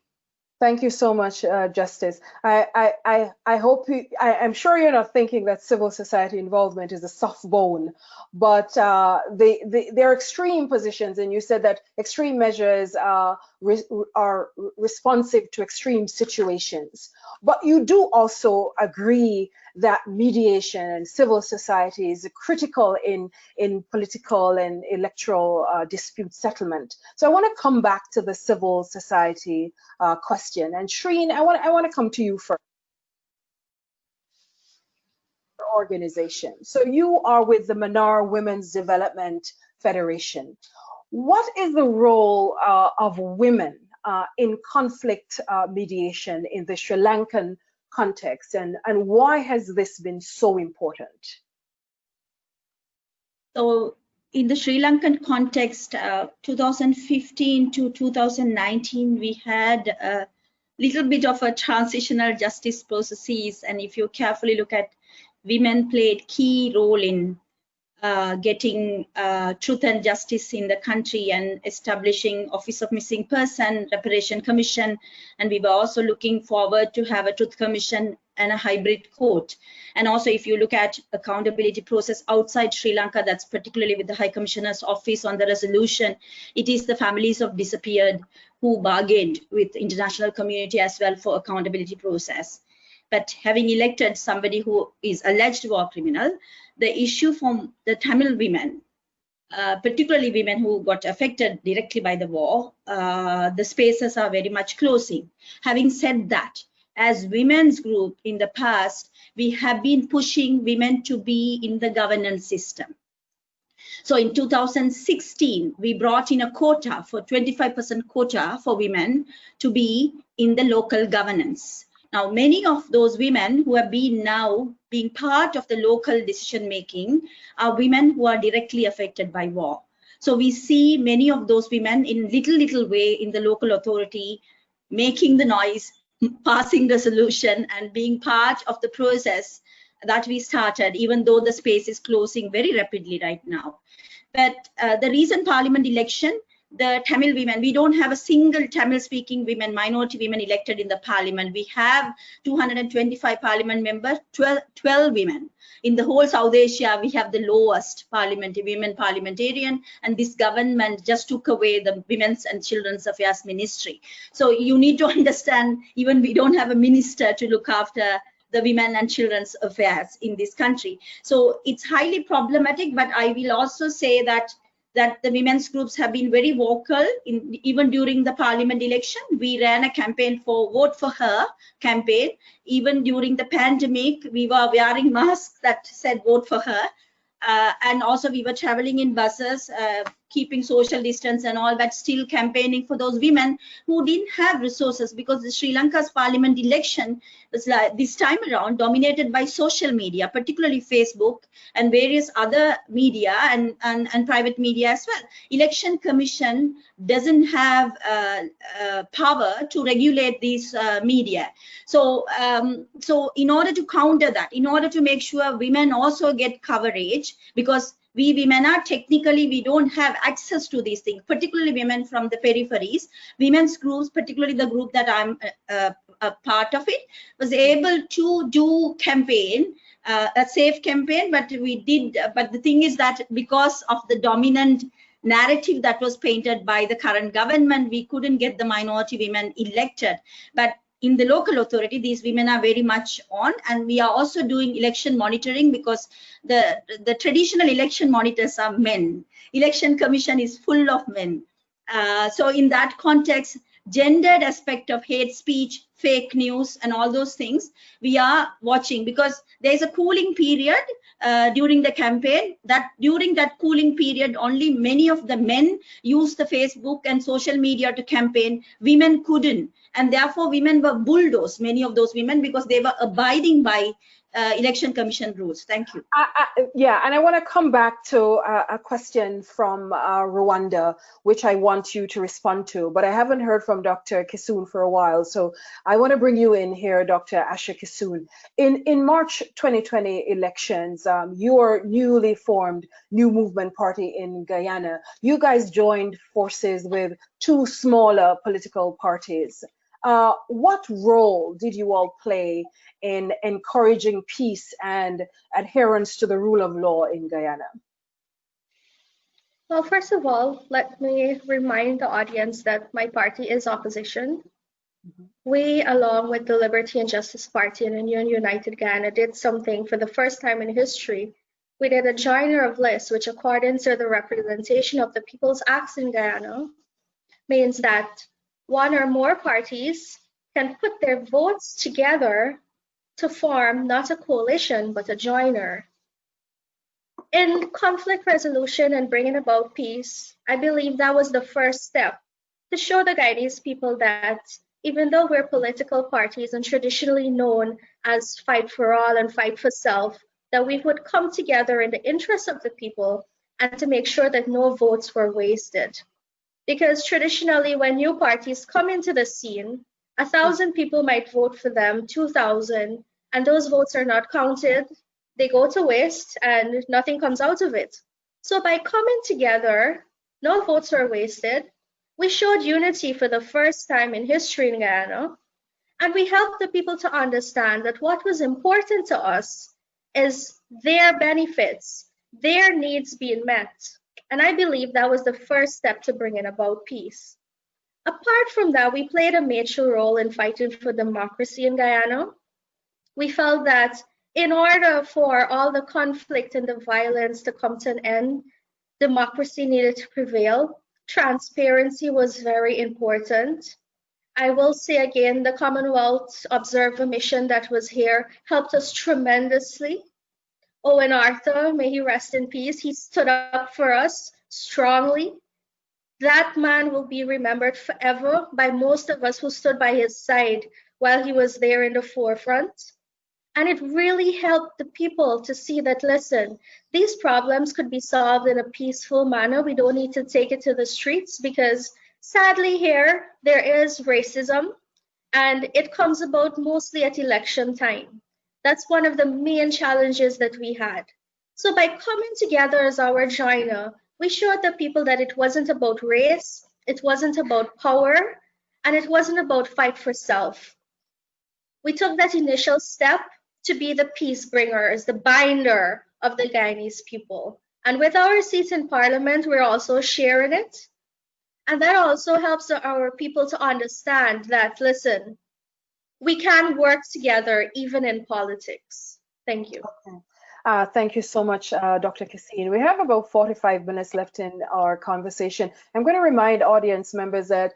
Speaker 8: Thank you so much, Justice. I hope I'm sure you're not thinking that civil society involvement is a soft bone, but they're extreme positions, and you said that extreme measures are responsive to extreme situations. But you do also agree that mediation and civil society is critical in political and electoral dispute settlement. So I want to come back to the civil society question. And Shreen, I want to come to you first. Organization. So you are with the Manar Women's Development Federation. What is the role of women in conflict mediation in the Sri Lankan context, and why has this been so important?
Speaker 5: So in the Sri Lankan context, 2015 to 2019, we had a little bit of a transitional justice processes, and if you carefully look at, women played key role in getting truth and justice in the country and establishing Office of Missing Person, Reparation Commission, and we were also looking forward to have a Truth Commission and a hybrid court. And also if you look at accountability process outside Sri Lanka, that's particularly with the High Commissioner's Office on the resolution, it is the families of disappeared who bargained with the international community as well for accountability process. But having elected somebody who is alleged war criminal, the issue from the Tamil women, particularly women who got affected directly by the war, the spaces are very much closing. Having said that, as women's group in the past, we have been pushing women to be in the governance system. So in 2016, we brought in a quota for 25% quota for women to be in the local governance. Now, many of those women who have been now being part of the local decision making are women who are directly affected by war. So we see many of those women in little way in the local authority, making the noise, passing the solution, and being part of the process that we started, even though the space is closing very rapidly right now. But the recent parliament election, the Tamil women. We don't have a single Tamil-speaking women, minority women elected in the parliament. We have 225 parliament members, 12 women. In the whole South Asia, we have the lowest women parliamentarian, and this government just took away the Women's and Children's Affairs Ministry. So you need to understand, even we don't have a minister to look after the women and children's affairs in this country. So it's highly problematic, but I will also say that the women's groups have been very vocal even during the parliament election. We ran a campaign for Vote for Her campaign. Even during the pandemic, we were wearing masks that said Vote for Her. And also we were traveling in buses, keeping social distance and all, but still campaigning for those women who didn't have resources, because the Sri Lanka's parliament election was this time around dominated by social media, particularly Facebook and various other media and private media as well. Election Commission doesn't have power to regulate these media. So in order to counter that, in order to make sure women also get coverage, because we women are technically, we don't have access to these things, particularly women from the peripheries. Women's groups, particularly the group that I'm a part of it, was able to do campaign, a safe campaign, but the thing is that because of the dominant narrative that was painted by the current government, we couldn't get the minority women elected. But in the local authority, these women are very much on, and we are also doing election monitoring, because the traditional election monitors are men. Election Commission is full of men. So in that context, gendered aspect of hate speech, fake news, and all those things, we are watching, because there's a cooling period during the campaign. That during that cooling period, only many of the men used the Facebook and social media to campaign. Women couldn't, and therefore women were bulldozed, many of those women, because they were abiding by Election Commission rules. Thank you.
Speaker 8: Yeah, and I want to come back to a question from Rwanda, which I want you to respond to, but I haven't heard from Dr. Kissoon for a while, so I want to bring you in here, Dr. Asha Kissoon. In March 2020 elections, your newly formed New Movement Party in Guyana, you guys joined forces with two smaller political parties. What role did you all play in encouraging peace and adherence to the rule of law in Guyana?
Speaker 6: Well, first of all, let me remind the audience that my party is opposition. We, along with the Liberty and Justice Party and United Guyana, did something for the first time in history. We did a joiner of lists, which according to the representation of the People's Acts in Guyana, means that one or more parties can put their votes together to form not a coalition, but a joiner. In conflict resolution and bringing about peace, I believe that was the first step to show the Guyanese people that even though we're political parties and traditionally known as fight for all and fight for self, that we would come together in the interest of the people and to make sure that no votes were wasted. Because traditionally, when new parties come into the scene, 1,000 people might vote for them, 2,000, and those votes are not counted. They go to waste and nothing comes out of it. So by coming together, no votes were wasted. We showed unity for the first time in history in Guyana, and we helped the people to understand that what was important to us is their benefits, their needs being met. And I believe that was the first step to bringing about peace. Apart from that, we played a major role in fighting for democracy in Guyana. We felt that in order for all the conflict and the violence to come to an end, democracy needed to prevail. Transparency was very important. I will say again, the Commonwealth Observer Mission that was here helped us tremendously. Owen Arthur, may he rest in peace, he stood up for us strongly. That man will be remembered forever by most of us who stood by his side while he was there in the forefront. And it really helped the people to see that, listen, these problems could be solved in a peaceful manner. We don't need to take it to the streets, because sadly here, there is racism, and it comes about mostly at election time. That's one of the main challenges that we had. So by coming together as our joiner, We showed the people that it wasn't about race, it wasn't about power, and it wasn't about fight for self. We took that initial step to be the peace bringers, the binder of the Guyanese people. And with our seats in parliament, we're also sharing it. And that also helps our people to understand that, listen, we can work together even in politics. Thank you.
Speaker 8: Okay. Thank you so much, Dr. Kissoon. We have about 45 minutes left in our conversation. I'm going to remind audience members that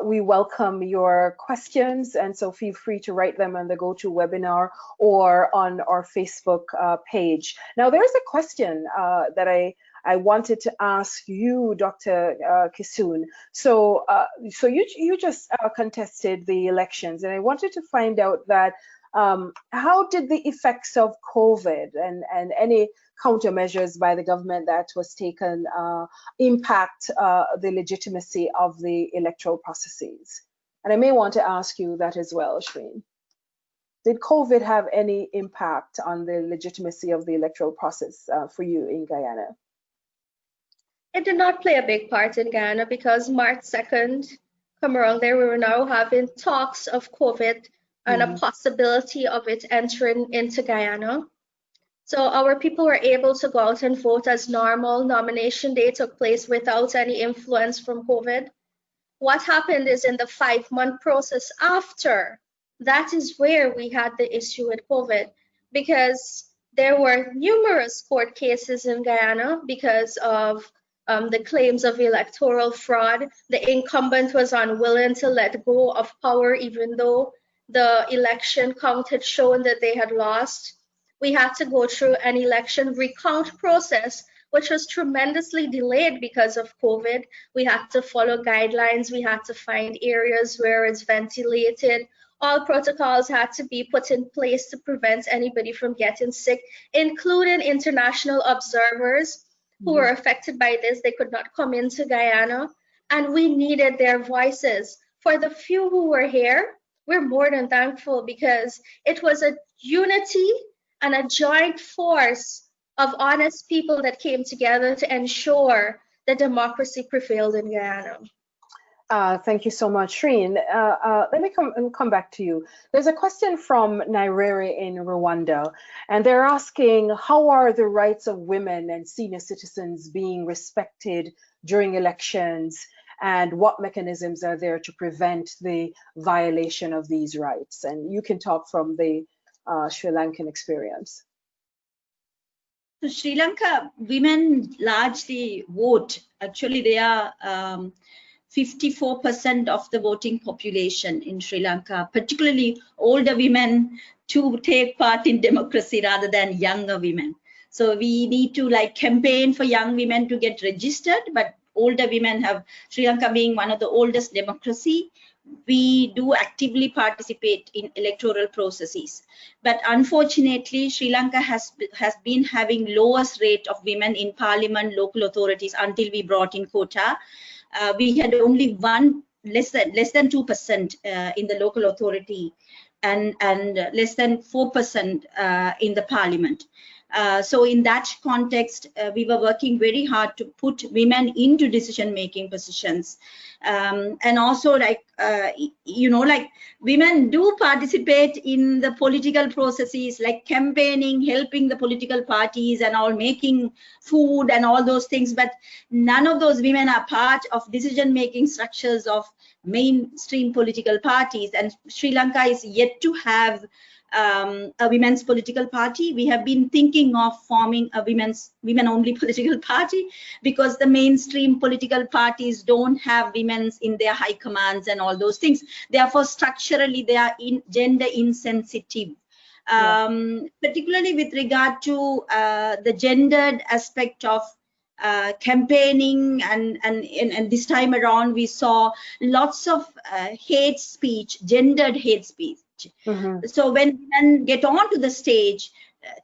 Speaker 8: we welcome your questions, and so feel free to write them on the GoToWebinar or on our Facebook page. Now, there's a question that I wanted to ask you, Dr. Kissoon. So you just contested the elections, and I wanted to find out that how did the effects of COVID and any countermeasures by the government that was taken impact the legitimacy of the electoral processes? And I may want to ask you that as well, Shreen. Did COVID have any impact on the legitimacy of the electoral process for you in Guyana?
Speaker 6: It did not play a big part in Guyana because March 2nd, come around there, we were now having talks of COVID and a possibility of it entering into Guyana. So our people were able to go out and vote as normal. Nomination day took place without any influence from COVID. What happened is in the 5-month process after, that is where we had the issue with COVID, because there were numerous court cases in Guyana because of the claims of electoral fraud. The incumbent was unwilling to let go of power even though the election count had shown that they had lost. We had to go through an election recount process, which was tremendously delayed because of COVID. We had to follow guidelines. We had to find areas where it's ventilated. All protocols had to be put in place to prevent anybody from getting sick, including international observers who were affected by this. They could not come into Guyana, and we needed their voices. For the few who were here, we're more than thankful because it was a unity and a joint force of honest people that came together to ensure that democracy prevailed in Guyana.
Speaker 8: Thank you so much, Shreen. Let me come back to you. There's a question from Nairere in Rwanda, and they're asking, how are the rights of women and senior citizens being respected during elections, and what mechanisms are there to prevent the violation of these rights? And you can talk from the Sri Lankan experience.
Speaker 5: So Sri Lanka, women largely vote. Actually, they are 54% of the voting population in Sri Lanka, particularly older women, to take part in democracy rather than younger women. So we need to campaign for young women to get registered, but older women have, Sri Lanka being one of the oldest democracy, we do actively participate in electoral processes. But unfortunately, Sri Lanka has been having lowest rate of women in parliament, local authorities until we brought in quota. We had only less than 2% in the local authority and less than 4% in the parliament. So in that context, we were working very hard to put women into decision-making positions. And also women do participate in the political processes, like campaigning, helping the political parties and all, making food and all those things. But none of those women are part of decision-making structures of mainstream political parties. And Sri Lanka is yet to have a women's political party. We have been thinking of forming a women-only political party because the mainstream political parties don't have women in their high commands and all those things. Therefore, structurally, they are gender insensitive. Particularly with regard to the gendered aspect of campaigning, and this time around we saw lots of hate speech, gendered hate speech. So when women get onto the stage,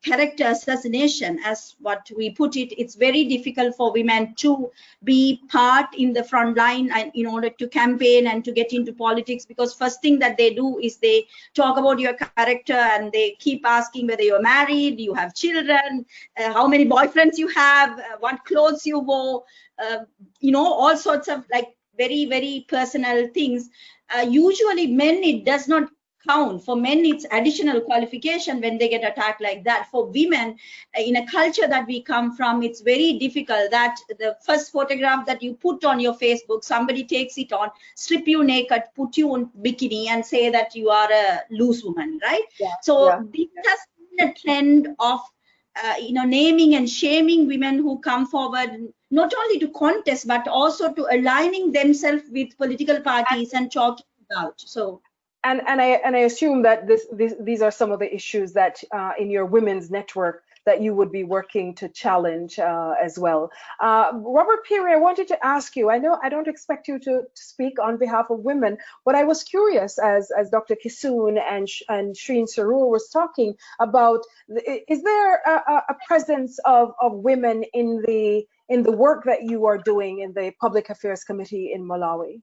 Speaker 5: character assassination, as what we put it. It's very difficult for women to be part in the front line and in order to campaign and to get into politics, because first thing that they do is they talk about your character and they keep asking whether you're married, you have children, how many boyfriends you have, what clothes you wore, you know, all sorts of like very, very personal things. Usually men, it does not count. For men, it's additional qualification when they get attacked like that. For women, in a culture that we come from, it's very difficult that the first photograph that you put on your Facebook, somebody takes it on, strip you naked, put you in bikini and say that you are a loose woman, right?
Speaker 8: Yeah,
Speaker 5: so
Speaker 8: yeah.
Speaker 5: this has been a trend of you know, naming and shaming women who come forward, not only to contest, but also to aligning themselves with political parties and talking about. So.
Speaker 8: And I assume that these are some of the issues that in your women's network that you would be working to challenge as well. Robert Peary, I wanted to ask you, I know I don't expect you to speak on behalf of women, but I was curious as Dr. Kissoon and Shreen Sarur was talking about, is there a presence of women in the work that you are doing in the Public Affairs Committee in Malawi?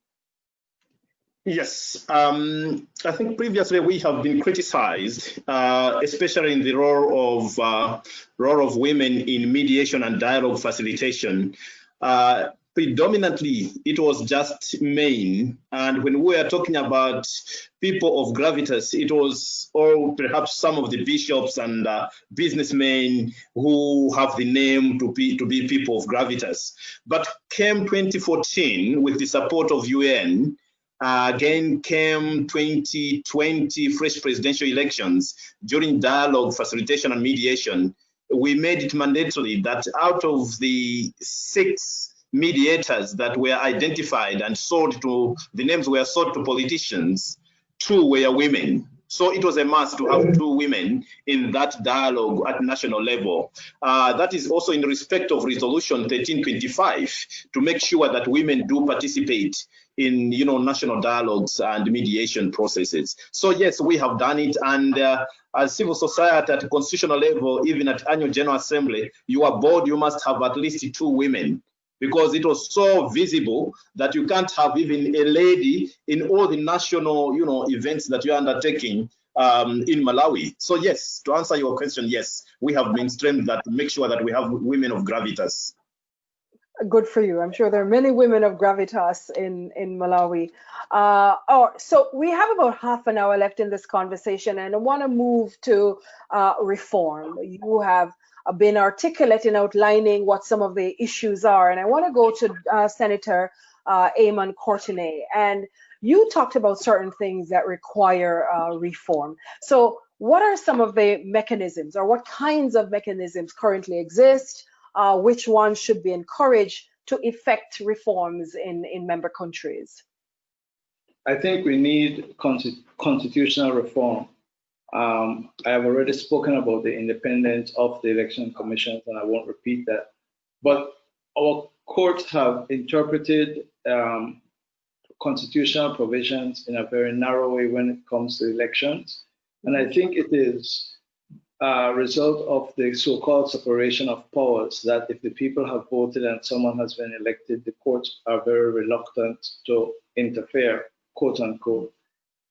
Speaker 7: Yes, I think previously we have been criticized, especially in the role of women in mediation and dialogue facilitation. Predominantly, it was just men, and when we are talking about people of gravitas, it was all perhaps some of the bishops and businessmen who have the name to be people of gravitas. But came 2014 with the support of UN. Again came 2020 fresh presidential elections. During dialogue, facilitation and mediation, we made it mandatory that out of the 6 mediators that were identified and sold to, the names were sold to politicians, 2 were women. So it was a must to have 2 women in that dialogue at national level. That is also in respect of Resolution 1325 to make sure that women do participate in, you know, national dialogues and mediation processes. So yes, we have done it, and as civil society at constitutional level, even at annual general assembly, your board, you must have at least 2 women, because it was so visible that you can't have even a lady in all the national, you know, events that you're undertaking in Malawi. So yes, to answer your question, yes, we have been strengthened that to make sure that we have women of gravitas.
Speaker 8: Good for you. I'm sure there are many women of gravitas in Malawi. So we have about half an hour left in this conversation, and I want to move to reform. You have been articulate in outlining what some of the issues are, and I want to go to Senator Eamon Courtenay. And you talked about certain things that require reform. So what are some of the mechanisms, or what kinds of mechanisms currently exist? Which ones should be encouraged to effect reforms in member countries?
Speaker 4: I think we need constitutional reform. I have already spoken about the independence of the election commissions, and I won't repeat that. But our courts have interpreted constitutional provisions in a very narrow way when it comes to elections. And I think it is a result of the so-called separation of powers, that if the people have voted and someone has been elected, the courts are very reluctant to interfere, quote unquote.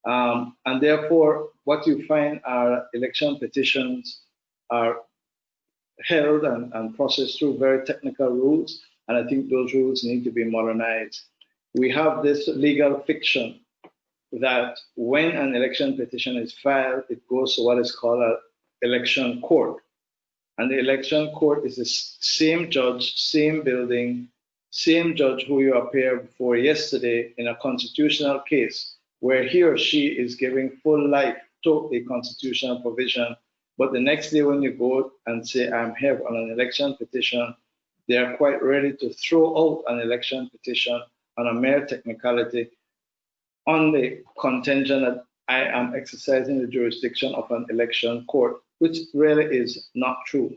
Speaker 4: And therefore, what you find are election petitions are held and processed through very technical rules, and I think those rules need to be modernized. We have this legal fiction that when an election petition is filed, it goes to what is called an election court. And the election court is the same judge, same building, same judge who you appeared before yesterday in a constitutional case, where he or she is giving full life to a constitutional provision. But the next day when you go and say, I'm here on an election petition, they are quite ready to throw out an election petition on a mere technicality on the contention that I am exercising the jurisdiction of an election court, which really is not true.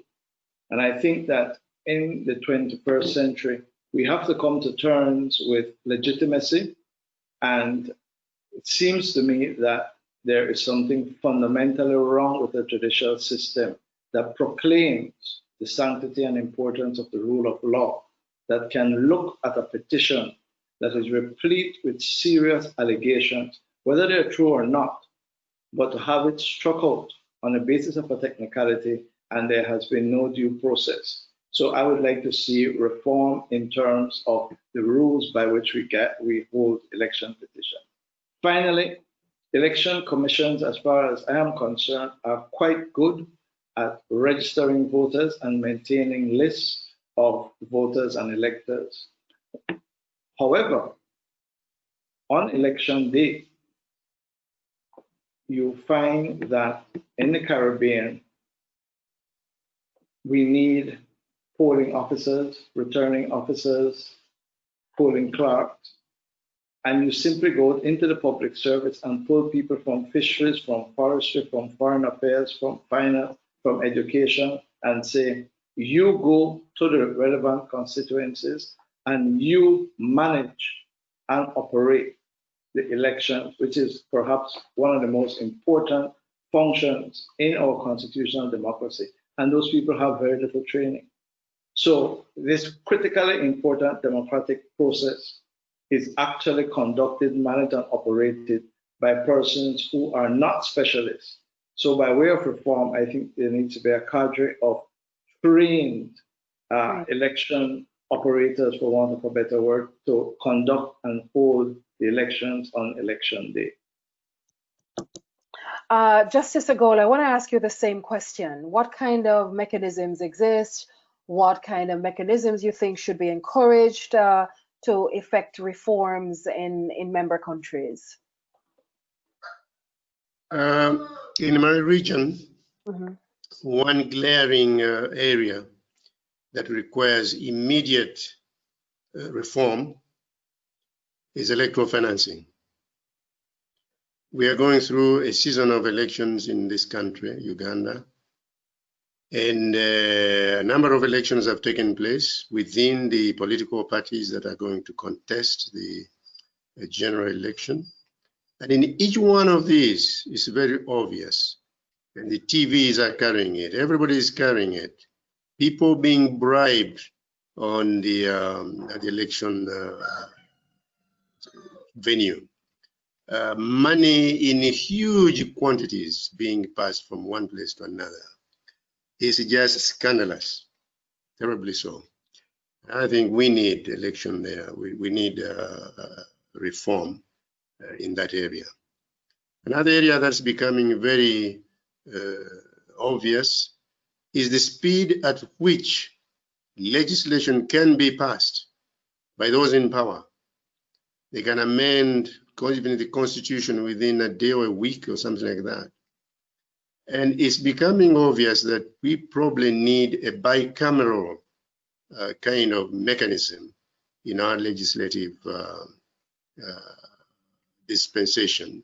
Speaker 4: And I think that in the 21st century, we have to come to terms with legitimacy. And it seems to me that there is something fundamentally wrong with the judicial system. that proclaims the sanctity and importance of the rule of law, that can look at a petition that is replete with serious allegations, whether they're true or not, but to have it struck out on the basis of a technicality and there has been no due process. So I would like to see reform in terms of the rules by which we hold election petitions. Finally, election commissions, as far as I am concerned, are quite good at registering voters and maintaining lists of voters and electors. However, on election day, you find that in the Caribbean, we need polling officers, returning officers, polling clerks, and you simply go into the public service and pull people from fisheries, from forestry, from foreign affairs, from finance, from education, and say, you go to the relevant constituencies and you manage and operate the elections, which is perhaps one of the most important functions in our constitutional democracy. And those people have very little training. So this critically important democratic process is actually conducted, managed, and operated by persons who are not specialists. So by way of reform, I think there needs to be a cadre of trained election operators, for want of a better word, to conduct and hold the elections on election day.
Speaker 8: Justice Agola, I want to ask you the same question. What kind of mechanisms exist? What kind of mechanisms you think should be encouraged to effect reforms in member countries?
Speaker 3: In my region, one glaring area that requires immediate reform is electoral financing. We are going through a season of elections in this country, Uganda, and a number of elections have taken place within the political parties that are going to contest the general election. And in each one of these, it's very obvious, and the TVs are carrying it, everybody is carrying it, people being bribed on the at the election venue. Money in huge quantities being passed from one place to another. It's just scandalous, terribly so. I think we need election there. We need reform in that area. Another area that's becoming very obvious is the speed at which legislation can be passed by those in power. They can amend even the Constitution within a day or a week or something like that. And it's becoming obvious that we probably need a bicameral kind of mechanism in our legislative dispensation.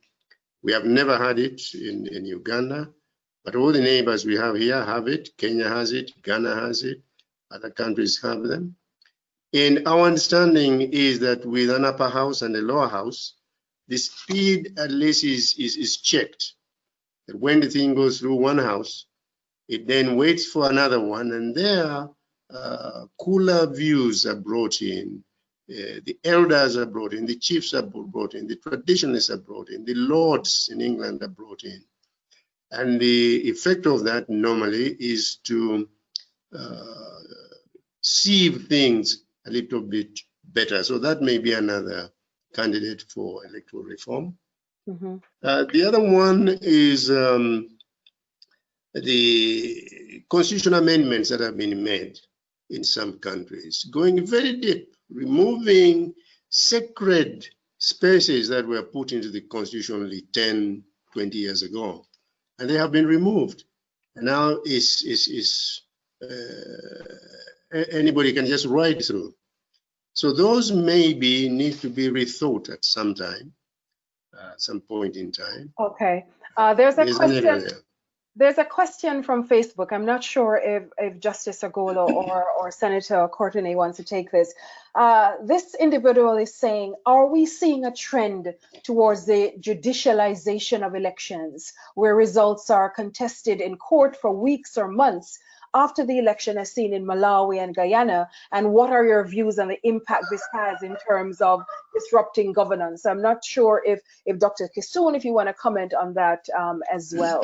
Speaker 3: We have never had it in Uganda, but all the neighbors we have here have it. Kenya has it, Ghana has it, other countries have them. And our understanding is that with an upper house and a lower house, the speed at least is checked. That when the thing goes through one house, it then waits for another one, and there cooler views are brought in. The elders are brought in, the chiefs are brought in, the traditionalists are brought in, the lords in England are brought in. And the effect of that normally is to sieve things a little bit better. So that may be another candidate for electoral reform. The other one is the constitutional amendments that have been made in some countries, going very deep, removing sacred spaces that were put into the Constitution only 10, 20 years ago. And they have been removed. And now anybody can just ride through. So those maybe need to be rethought at some time, some point in time.
Speaker 8: Okay. There's a question. There's a question from Facebook. I'm not sure if Justice Agolo or Senator Courtenay wants to take this. This individual is saying, are we seeing a trend towards the judicialization of elections, where results are contested in court for weeks or months after the election, as seen in Malawi and Guyana? And what are your views on the impact this has in terms of disrupting governance? I'm not sure if Dr. Kissoon, if you want to comment on that as well.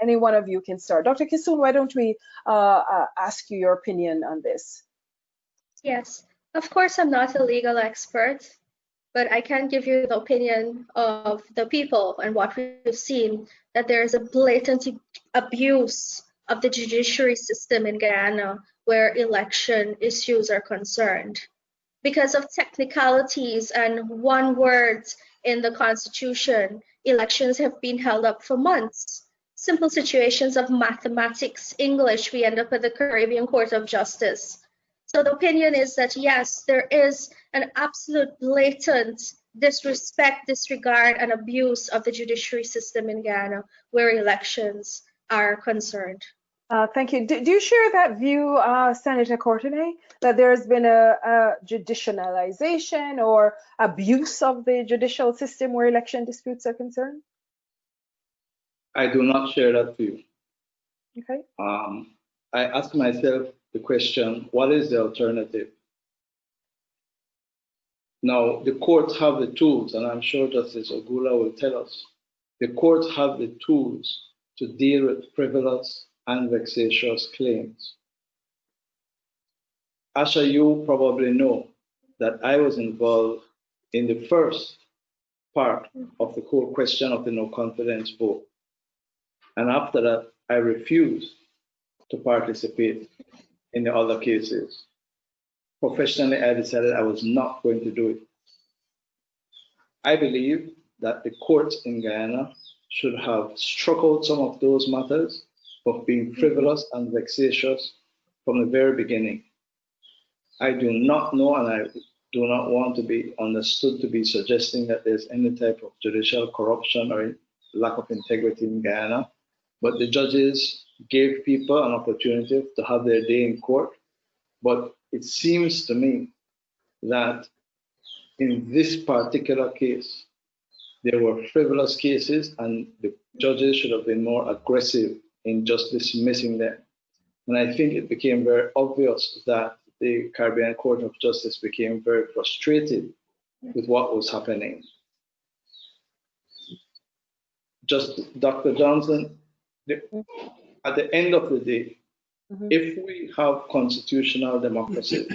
Speaker 8: Any one of you can start. Dr. Kissoon, why don't we ask you your opinion on this?
Speaker 6: Yes, of course, I'm not a legal expert, but I can give you the opinion of the people and what we've seen, that there is a blatant abuse of the judiciary system in Guyana where election issues are concerned. Because of technicalities and one word in the Constitution, elections have been held up for months. Simple situations of mathematics, English, we end up at the Caribbean Court of Justice. So the opinion is that yes, there is an absolute blatant disrespect, disregard, and abuse of the judiciary system in Guyana where elections are concerned.
Speaker 8: Thank you. Do you share that view, Senator Courtenay, that there's been a judicialization or abuse of the judicial system where election disputes are concerned?
Speaker 4: I do not share that view.
Speaker 8: Okay.
Speaker 4: I ask myself the question, what is the alternative? Now, the courts have the tools, and I'm sure Justice Ogula will tell us, the courts have the tools to deal with frivolous and vexatious claims. Asha, you probably know that I was involved in the first part of the core question of the no confidence vote. And after that, I refused to participate in the other cases. Professionally, I decided I was not going to do it. I believe that the courts in Guyana should have struck out some of those matters of being frivolous and vexatious from the very beginning. I do not know, and I do not want to be understood to be suggesting that there's any type of judicial corruption or lack of integrity in Guyana. But the judges gave people an opportunity to have their day in court. But it seems to me that in this particular case, there were frivolous cases and the judges should have been more aggressive in just dismissing them. And I think it became very obvious that the Caribbean Court of Justice became very frustrated with what was happening. Just Dr. Johnson, at the end of the day, if we have constitutional democracy,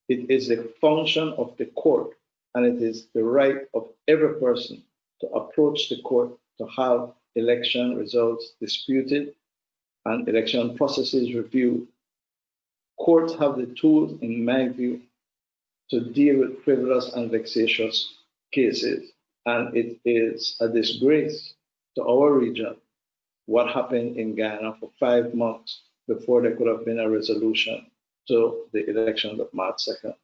Speaker 4: it is a function of the court, and it is the right of every person to approach the court to have election results disputed and election processes reviewed. Courts have the tools, in my view, to deal with frivolous and vexatious cases. And it is a disgrace to our region what happened in Guyana for 5 months before there could have been a resolution to the elections of March 2nd.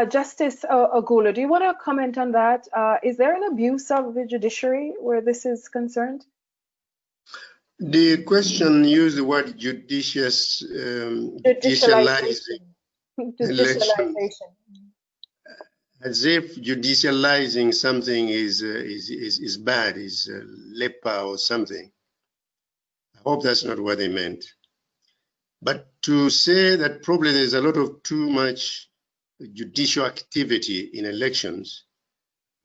Speaker 8: Justice Ogula, do you want to comment on that? Is there an abuse of the judiciary where this is concerned?
Speaker 3: The question used the word judicializing elections, as if judicializing something is bad, is leper or something. I hope that's not what they meant. But to say that probably there's a lot of too much judicial activity in elections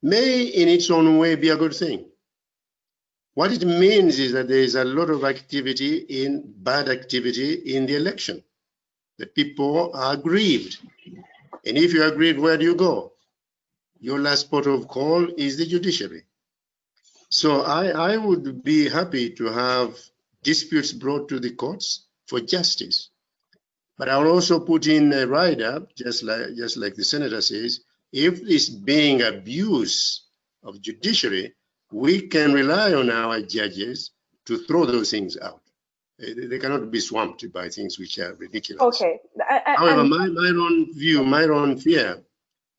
Speaker 3: may in its own way be a good thing. What it means is that there is a lot of activity bad activity in the election. The people are aggrieved. And if you're aggrieved, where do you go? Your last port of call is the judiciary. So I would be happy to have disputes brought to the courts for justice. But I will also put in a rider, just like the senator says, if this being abuse of judiciary, we can rely on our judges to throw those things out. They cannot be swamped by things which are ridiculous.
Speaker 8: Okay.
Speaker 3: However, my own view, my own fear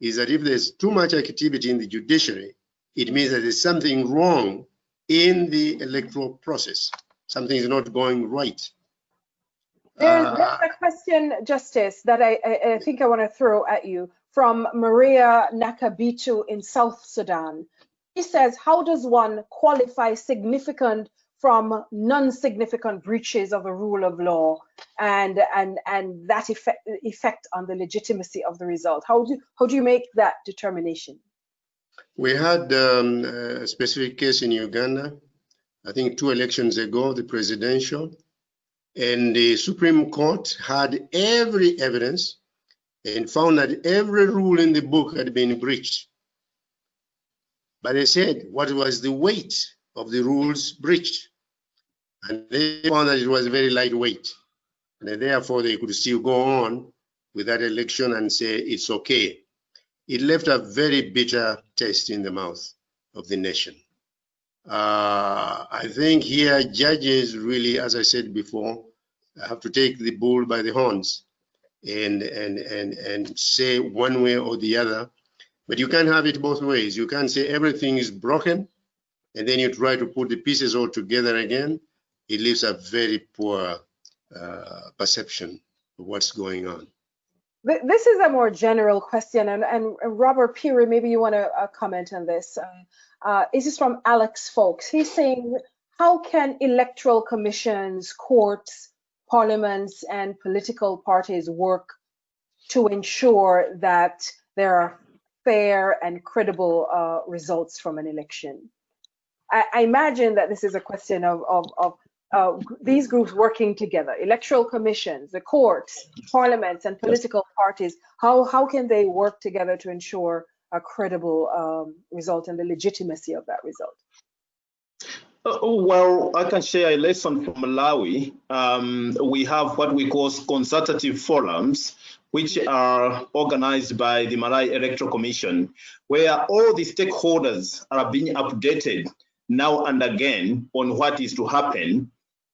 Speaker 3: is that if there's too much activity in the judiciary, it means that there's something wrong in the electoral process. Something is not going right.
Speaker 8: There's a question, Justice, that I think I want to throw at you from Maria Nakabitu in South Sudan. He says, how does one qualify significant from non-significant breaches of the rule of law and that effect on the legitimacy of the result? How do you make that determination?
Speaker 3: We had a specific case in Uganda, I think 2 elections ago, the presidential, and the Supreme Court had every evidence and found that every rule in the book had been breached. But they said, what was the weight of the rules breached? And they found that it was very lightweight. And therefore, they could still go on with that election and say it's okay. It left a very bitter taste in the mouth of the nation. I think here judges really, as I said before, have to take the bull by the horns and say one way or the other. But you can't have it both ways. You can't say everything is broken and then you try to put the pieces all together again. It leaves a very poor perception of what's going on.
Speaker 8: This is a more general question, and Robert Peary, maybe you want to comment on this. This is from Alex Folks. He's saying, how can electoral commissions, courts, parliaments, and political parties work to ensure that there are fair and credible results from an election? I imagine that this is a question of these groups working together, electoral commissions, the courts, parliaments, and political parties. How can they work together to ensure a credible result and the legitimacy of that result?
Speaker 7: Well, I can share a lesson from Malawi. We have what we call consultative forums, which are organized by the Malawi Electoral Commission, where all the stakeholders are being updated now and again on what is to happen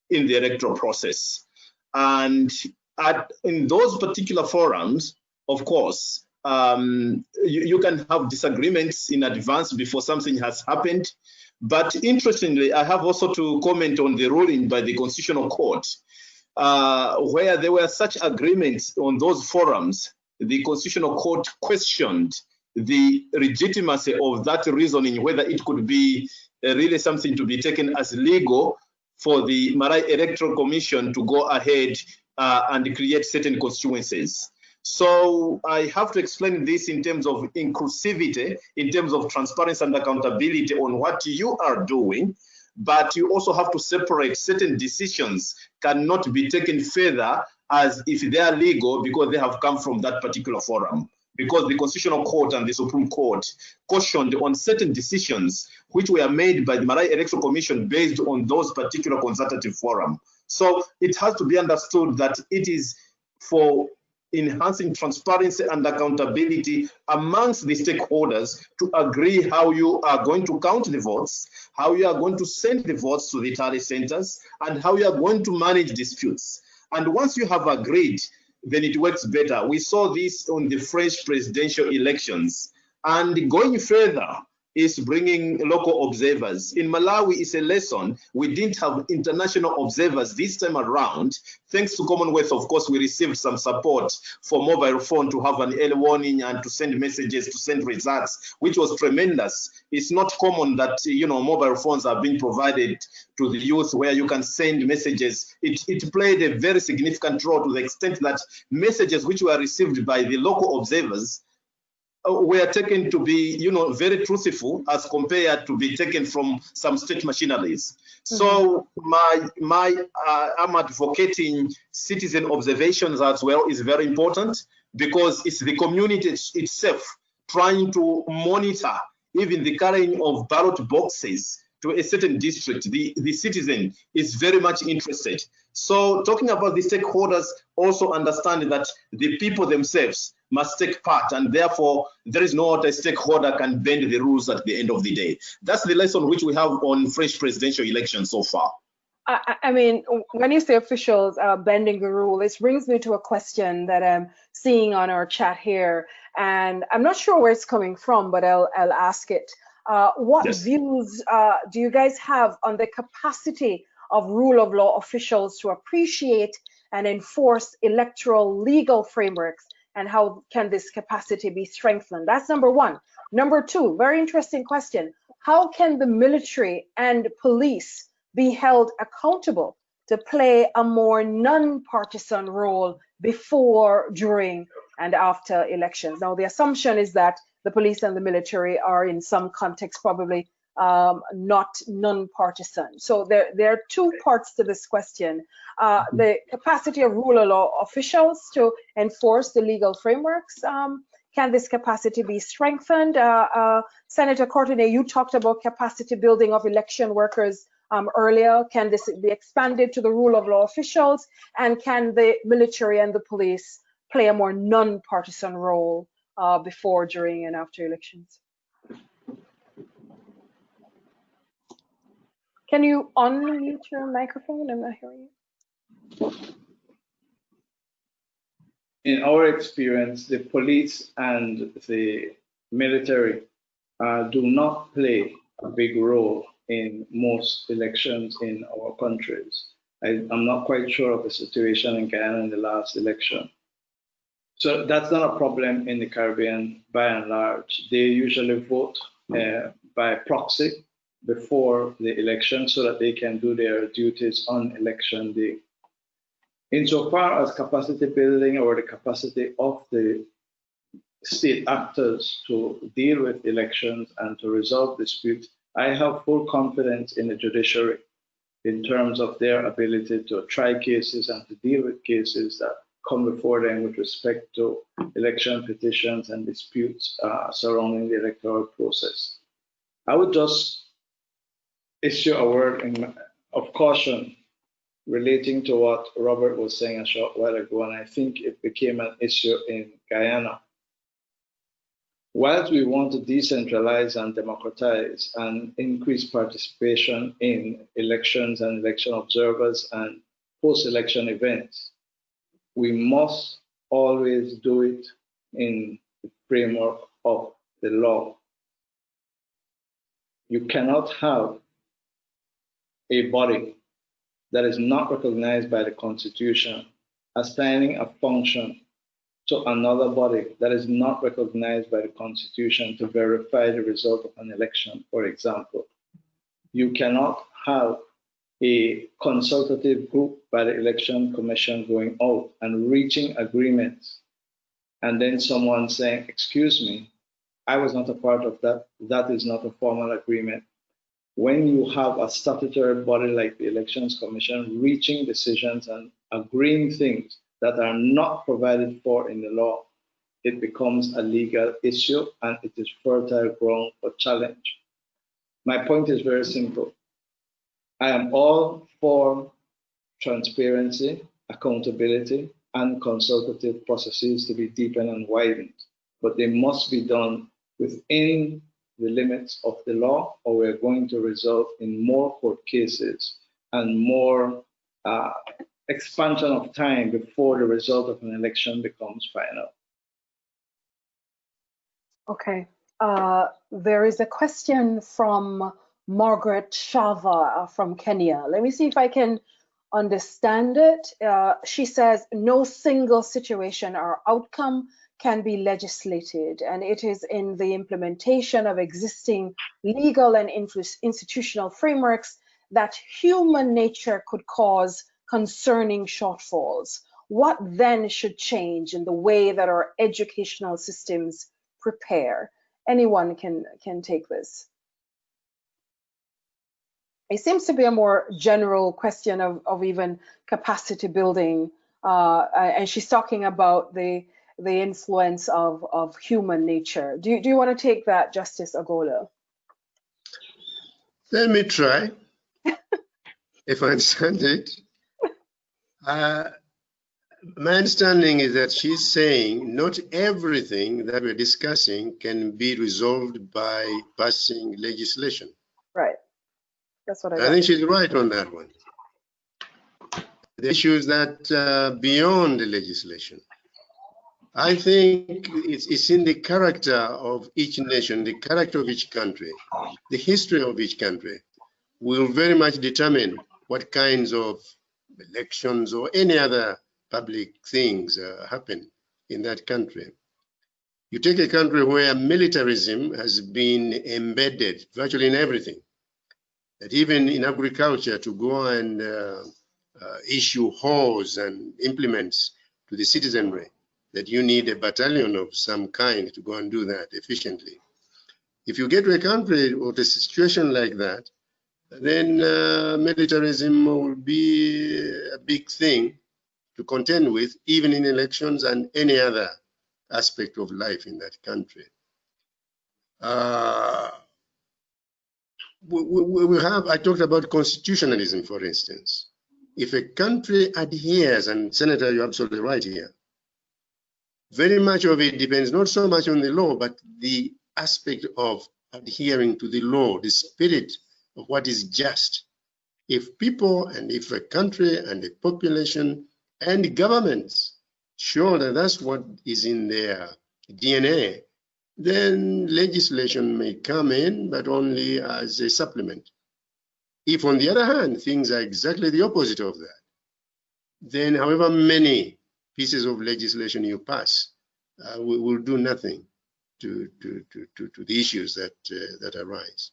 Speaker 7: in the electoral process. And in those particular forums, of course, you can have disagreements in advance before something has happened. But interestingly, I have also to comment on the ruling by the Constitutional Court, where there were such agreements on those forums. The Constitutional Court questioned the legitimacy of that reasoning, whether it could be really something to be taken as legal for the Malawi Electoral Commission to go ahead and create certain constituencies. So I have to explain this in terms of inclusivity, in terms of transparency and accountability on what you are doing, but you also have to separate certain decisions cannot be taken further as if they are legal because they have come from that particular forum. Because the Constitutional Court and the Supreme Court cautioned on certain decisions which were made by the Malawi Electoral Commission based on those particular consultative forum. So it has to be understood that it is for enhancing transparency and accountability amongst the stakeholders to agree how you are going to count the votes, how you are going to send the votes to the tally centers, and how you are going to manage disputes. And once you have agreed, then it works better. We saw this on the French presidential elections. And going further is bringing local observers. In Malawi, it's a lesson. We didn't have international observers this time around. Thanks to Commonwealth, of course, we received some support for mobile phone to have an early warning and to send messages, to send results, which was tremendous. It's not common that, mobile phones are being provided to the youth where you can send messages. It played a very significant role to the extent that messages which were received by the local observers were taken to be, very truthful as compared to be taken from some state machineries. So I'm advocating citizen observations as well is very important because it's the community itself trying to monitor even the carrying of ballot boxes to a certain district. The citizen is very much interested. So talking about the stakeholders, also understand that the people themselves must take part, and therefore there is no other stakeholder can bend the rules at the end of the day. That's the lesson which we have on French presidential elections so far.
Speaker 8: I mean, when you say officials bending the rule, this brings me to a question that I'm seeing on our chat here, and I'm not sure where it's coming from, but I'll ask it. What
Speaker 7: Yes.
Speaker 8: views do you guys have on the capacity of rule of law officials to appreciate and enforce electoral legal frameworks, and how can this capacity be strengthened? That's number one. Number two, very interesting question. How can the military and police be held accountable to play a more non-partisan role before, during, and after elections? Now, the assumption is that the police and the military are in some context probably not non-partisan. So there are two parts to this question. The capacity of rule of law officials to enforce the legal frameworks. Can this capacity be strengthened? Senator Courtenay, you talked about capacity building of election workers earlier. Can this be expanded to the rule of law officials? And can the military and the police play a more non-partisan role before, during, and after elections? Can you unmute your microphone? I'm not hearing you.
Speaker 4: In our experience, the police and the military do not play a big role in most elections in our countries. I'm not quite sure of the situation in Guyana in the last election. So that's not a problem in the Caribbean by and large. They usually vote by proxy before the election so that they can do their duties on election day. Insofar as capacity building or the capacity of the state actors to deal with elections and to resolve disputes, I have full confidence in the judiciary in terms of their ability to try cases and to deal with cases that come before them with respect to election petitions and disputes surrounding the electoral process. I would just issue a word of caution relating to what Robert was saying a short while ago, and I think it became an issue in Guyana. Whilst we want to decentralize and democratize and increase participation in elections and election observers and post-election events, we must always do it in the framework of the law. You cannot have a body that is not recognized by the Constitution assigning a function to another body that is not recognized by the Constitution to verify the result of an election, for example. You cannot have a consultative group by the Election Commission going out and reaching agreements, and then someone saying, excuse me, I was not a part of that. That is not a formal agreement. When you have a statutory body like the Elections Commission reaching decisions and agreeing things that are not provided for in the law, it becomes a legal issue and it is fertile ground for challenge. My point is very simple. I am all for transparency, accountability, and consultative processes to be deepened and widened, but they must be done within the limits of the law, or we're going to result in more court cases and more expansion of time before the result of an election becomes final.
Speaker 8: Okay. There is a question from Margaret Shava from Kenya. Let me see if I can understand it. She says, no single situation or outcome can be legislated, and it is in the implementation of existing legal and institutional frameworks that human nature could cause concerning shortfalls. What then should change in the way that our educational systems prepare? Anyone can take this. It seems to be a more general question of even capacity building, and she's talking about the influence of human nature. Do you want to take that, Justice Ogola?
Speaker 3: Let me try, if I understand it. My understanding is that she's saying not everything that we're discussing can be resolved by passing legislation.
Speaker 8: Right. That's what I
Speaker 3: think she's right on that one. The issues that beyond the legislation. I think it's in the character of each nation, the character of each country, the history of each country will very much determine what kinds of elections or any other public things happen in that country. You take a country where militarism has been embedded virtually in everything, that even in agriculture, to go and issue hose and implements to the citizenry, that you need a battalion of some kind to go and do that efficiently. If you get to a country or a situation like that, then militarism will be a big thing to contend with, even in elections and any other aspect of life in that country. I talked about constitutionalism, for instance. If a country adheres, and Senator, you're absolutely right here, very much of it depends not so much on the law, but the aspect of adhering to the law, the spirit of what is just. If people and if a country and a population and governments show that that's what is in their DNA, then legislation may come in, but only as a supplement. If, on the other hand, things are exactly the opposite of that, then however many pieces of legislation you pass will do nothing to the issues that arise.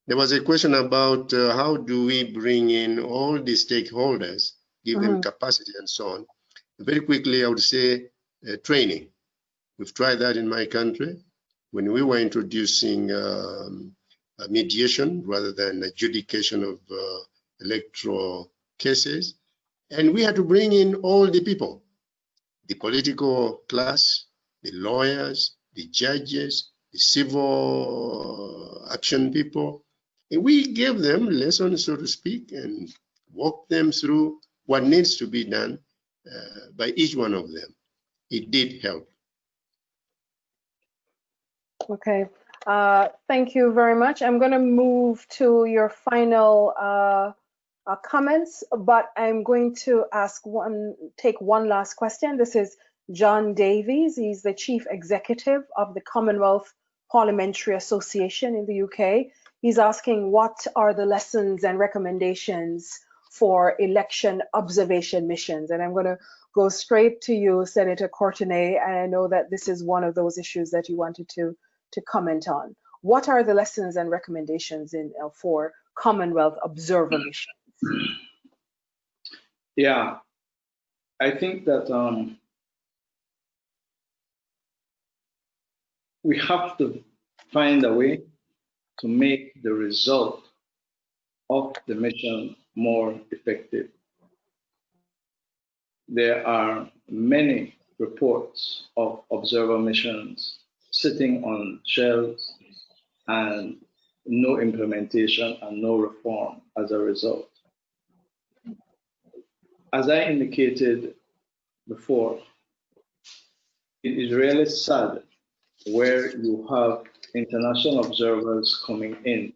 Speaker 3: There was a question about how do we bring in all the stakeholders, give them capacity and so on. Very quickly, I would say training. We've tried that in my country when we were introducing mediation rather than adjudication of electoral cases. And we had to bring in all the people, the political class, the lawyers, the judges, the civil action people. And we gave them lessons, so to speak, and walked them through what needs to be done by each one of them. It did help.
Speaker 8: Okay, thank you very much. I'm going to move to your final comments, but I'm going to take one last question. This is John Davies. He's the Chief Executive of the Commonwealth Parliamentary Association in the UK. He's asking, what are the lessons and recommendations for election observation missions? And I'm going to go straight to you, Senator Courtenay. And I know that this is one of those issues that you wanted to comment on. What are the lessons and recommendations for Commonwealth observer missions?
Speaker 4: Yeah, I think that we have to find a way to make the result of the mission more effective. There are many reports of observer missions sitting on shelves and no implementation and no reform as a result. As I indicated before, it is really sad where you have international observers coming in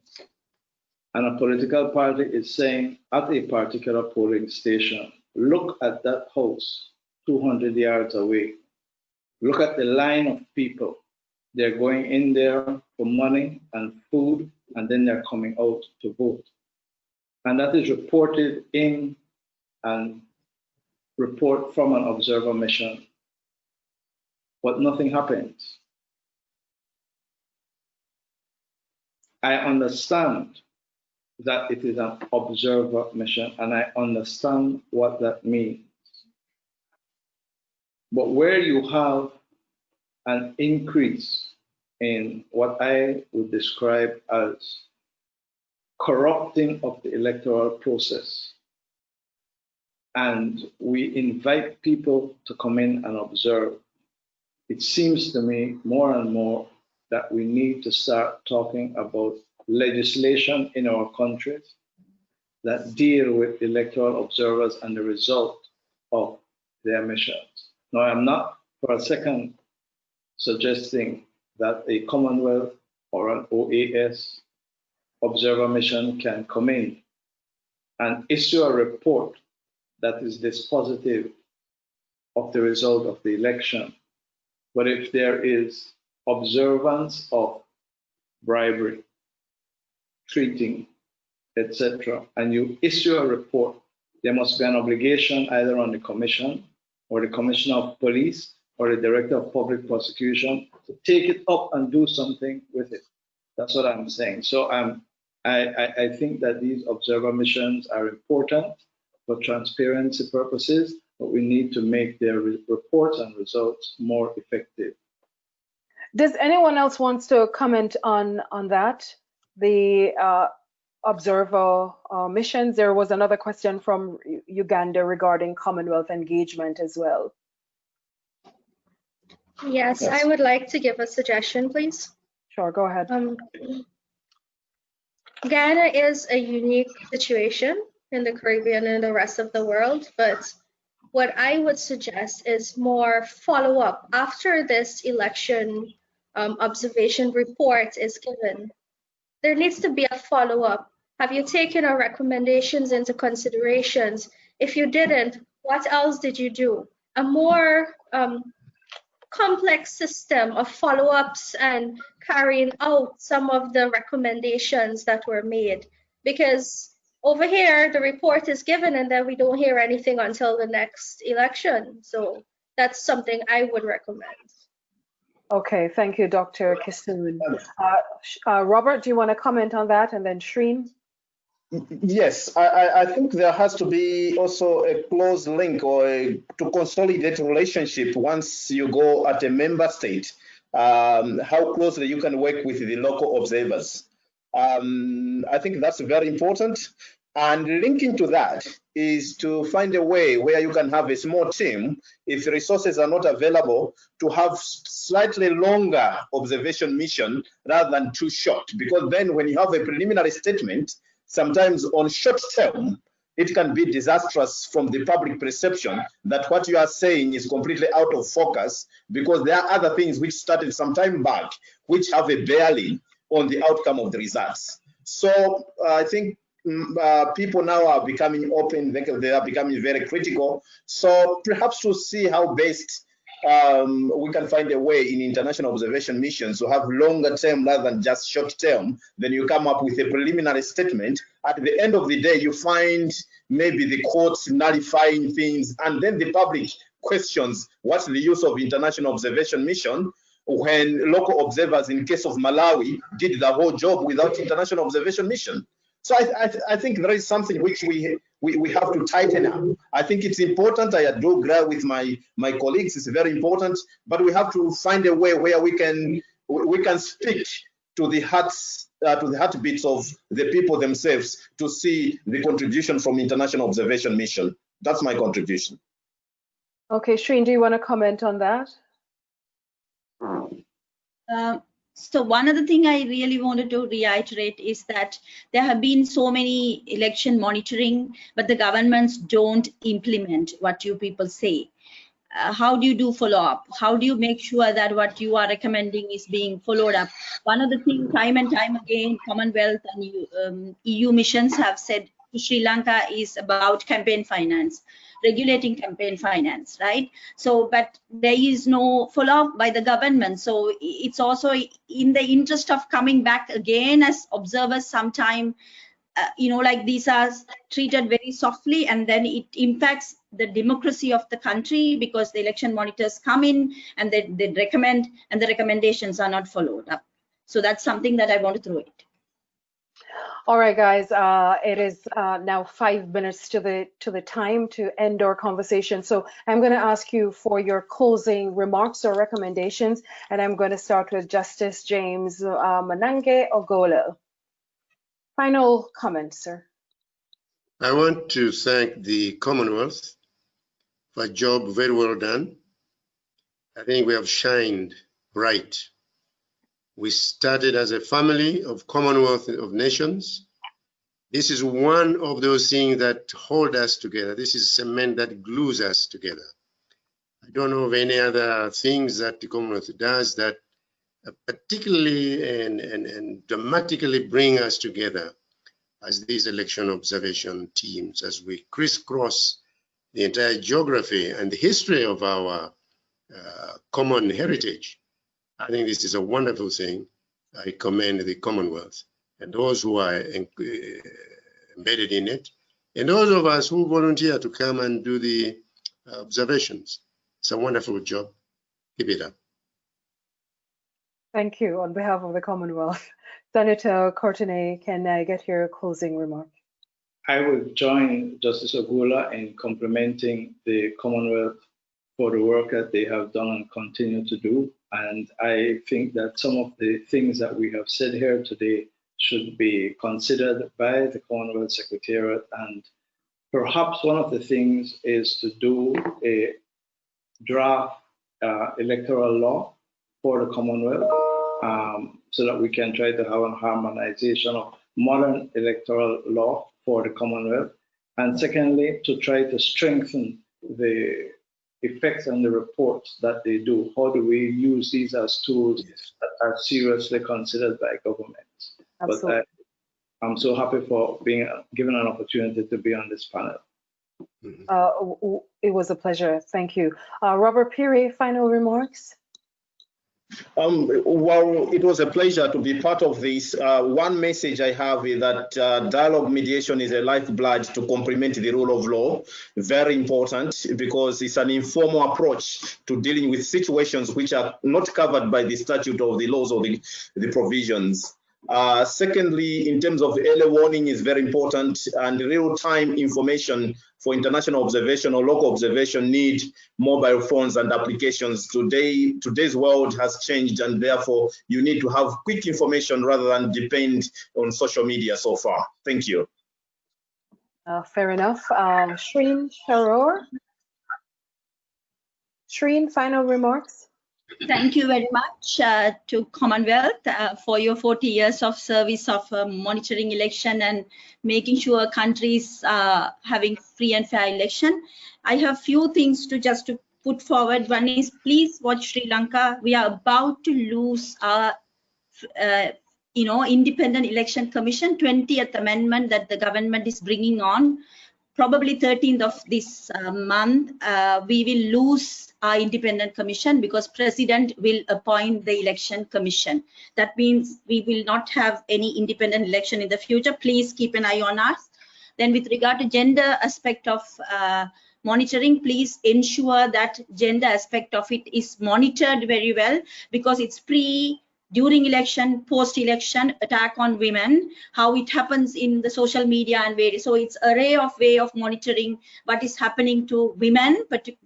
Speaker 4: and a political party is saying at a particular polling station, look at that house 200 yards away. Look at the line of people. They're going in there for money and food, and then they're coming out to vote. And that is reported in and report from an observer mission, but nothing happens. I understand that it is an observer mission, and I understand what that means. But where you have an increase in what I would describe as corrupting of the electoral process, and we invite people to come in and observe, it seems to me more and more that we need to start talking about legislation in our countries that deal with electoral observers and the result of their missions. Now, I'm not for a second suggesting that a Commonwealth or an OAS observer mission can come in and issue a report that is dispositive of the result of the election But if there is observance of bribery, treating, etc., and you issue a report, there must be an obligation either on the Commission or the Commissioner of Police or the Director of Public Prosecution to take it up and do something with it. That's what I'm saying. So I think that these observer missions are important for transparency purposes, but we need to make their reports and results more effective.
Speaker 8: Does anyone else wants to comment on that? The observer missions. There was another question from Uganda regarding Commonwealth engagement as well.
Speaker 6: Yes, I would like to give a suggestion, please.
Speaker 8: Sure, go ahead.
Speaker 6: Guyana is a unique situation in the Caribbean and the rest of the world, but what I would suggest is more follow-up after this election observation report is given. There needs to be a follow-up. Have you taken our recommendations into considerations? If you didn't, what else did you do? A more complex system of follow-ups and carrying out some of the recommendations that were made. Because over here, the report is given and then we don't hear anything until the next election. So that's something I would recommend.
Speaker 8: Okay, thank you, Dr. Kissoon. Robert, do you want to comment on that? And then Shreen?
Speaker 7: Yes, I think there has to be also a close link or to consolidate relationship once you go at a member state, how closely you can work with the local observers. I think that's very important. And linking to that is to find a way where you can have a small team, if resources are not available, to have slightly longer observation mission rather than too short. Because then when you have a preliminary statement, sometimes on short term, it can be disastrous from the public perception that what you are saying is completely out of focus, because there are other things which started some time back, which have a bearing on the outcome of the results. So I think people now are becoming open, they are becoming very critical. So perhaps to see how best we can find a way in international observation missions to have longer term rather than just short term. Then you come up with a preliminary statement. At the end of the day, you find maybe the courts nullifying things, and then the public questions what's the use of international observation mission when local observers in case of Malawi did the whole job without international observation mission. So I think there is something which we have to tighten up. I think it's important. I do agree with my colleagues. It's very important, but we have to find a way where we can speak to the hearts, to the heartbeats of the people themselves to see the contribution from international observation mission. That's my contribution.
Speaker 8: Okay, Shreen, do you want to comment on that?
Speaker 5: So one other thing I really wanted to reiterate is that there have been so many election monitoring, but the governments don't implement what you people say. How do you do follow-up? How do you make sure that what you are recommending is being followed up? One of the things time and time again, Commonwealth and EU missions have said to Sri Lanka is about campaign finance, regulating campaign finance, right? So, but there is no follow-up by the government. So it's also in the interest of coming back again as observers sometime, like these are treated very softly, and then it impacts the democracy of the country because the election monitors come in and they recommend, and the recommendations are not followed up. So that's something that I want to throw it.
Speaker 8: All right, guys, it is now 5 minutes to the time to end our conversation. So I'm going to ask you for your closing remarks or recommendations, and I'm going to start with Justice James Manange Ogola. Final comments, sir.
Speaker 3: I want to thank the Commonwealth for a job very well done. I think we have shined bright. We started as a family of Commonwealth of Nations. This is one of those things that hold us together. This is cement that glues us together. I don't know of any other things that the Commonwealth does that particularly and dramatically bring us together as these election observation teams, as we crisscross the entire geography and the history of our common heritage. I think this is a wonderful thing. I commend the Commonwealth and those who are embedded in it, and those of us who volunteer to come and do the observations. It's a wonderful job. Keep it up.
Speaker 8: Thank you. On behalf of the Commonwealth, Senator Courtenay, can I get your closing remark?
Speaker 4: I would join Justice Ogula in complimenting the Commonwealth for the work that they have done and continue to do. And I think that some of the things that we have said here today should be considered by the Commonwealth Secretariat. And perhaps one of the things is to do a draft electoral law for the Commonwealth, so that we can try to have a harmonization of modern electoral law for the Commonwealth. And secondly, to try to strengthen the effects and the reports that they do. How do we use these as tools that are seriously considered by governments?
Speaker 8: Absolutely.
Speaker 4: But I'm so happy for being given an opportunity to be on this panel.
Speaker 8: It was a pleasure. Thank you. Robert Peary, final remarks?
Speaker 7: Well, it was a pleasure to be part of this. One message I have is that dialogue mediation is a lifeblood to complement the rule of law. Very important, because it's an informal approach to dealing with situations which are not covered by the statute or the laws or the provisions. Secondly, in terms of early warning is very important, and real-time information for international observation or local observation need mobile phones and applications. Today's world has changed, and therefore you need to have quick information rather than depend on social media so far. Thank you.
Speaker 8: Fair enough. Shreen Sharor? Shreen, final remarks?
Speaker 5: Thank you very much to Commonwealth for your 40 years of service of monitoring election and making sure countries having free and fair election. I have few things to put forward. One is, please watch Sri Lanka. We are about to lose our independent election commission, 20th amendment that the government is bringing on. Probably 13th of this month, we will lose our independent commission because president will appoint the election commission. That means we will not have any independent election in the future. Please keep an eye on us. Then with regard to gender aspect of monitoring, please ensure that gender aspect of it is monitored very well, because it's during election, post-election attack on women, how it happens in the social media and various. So it's array of way of monitoring what is happening to women,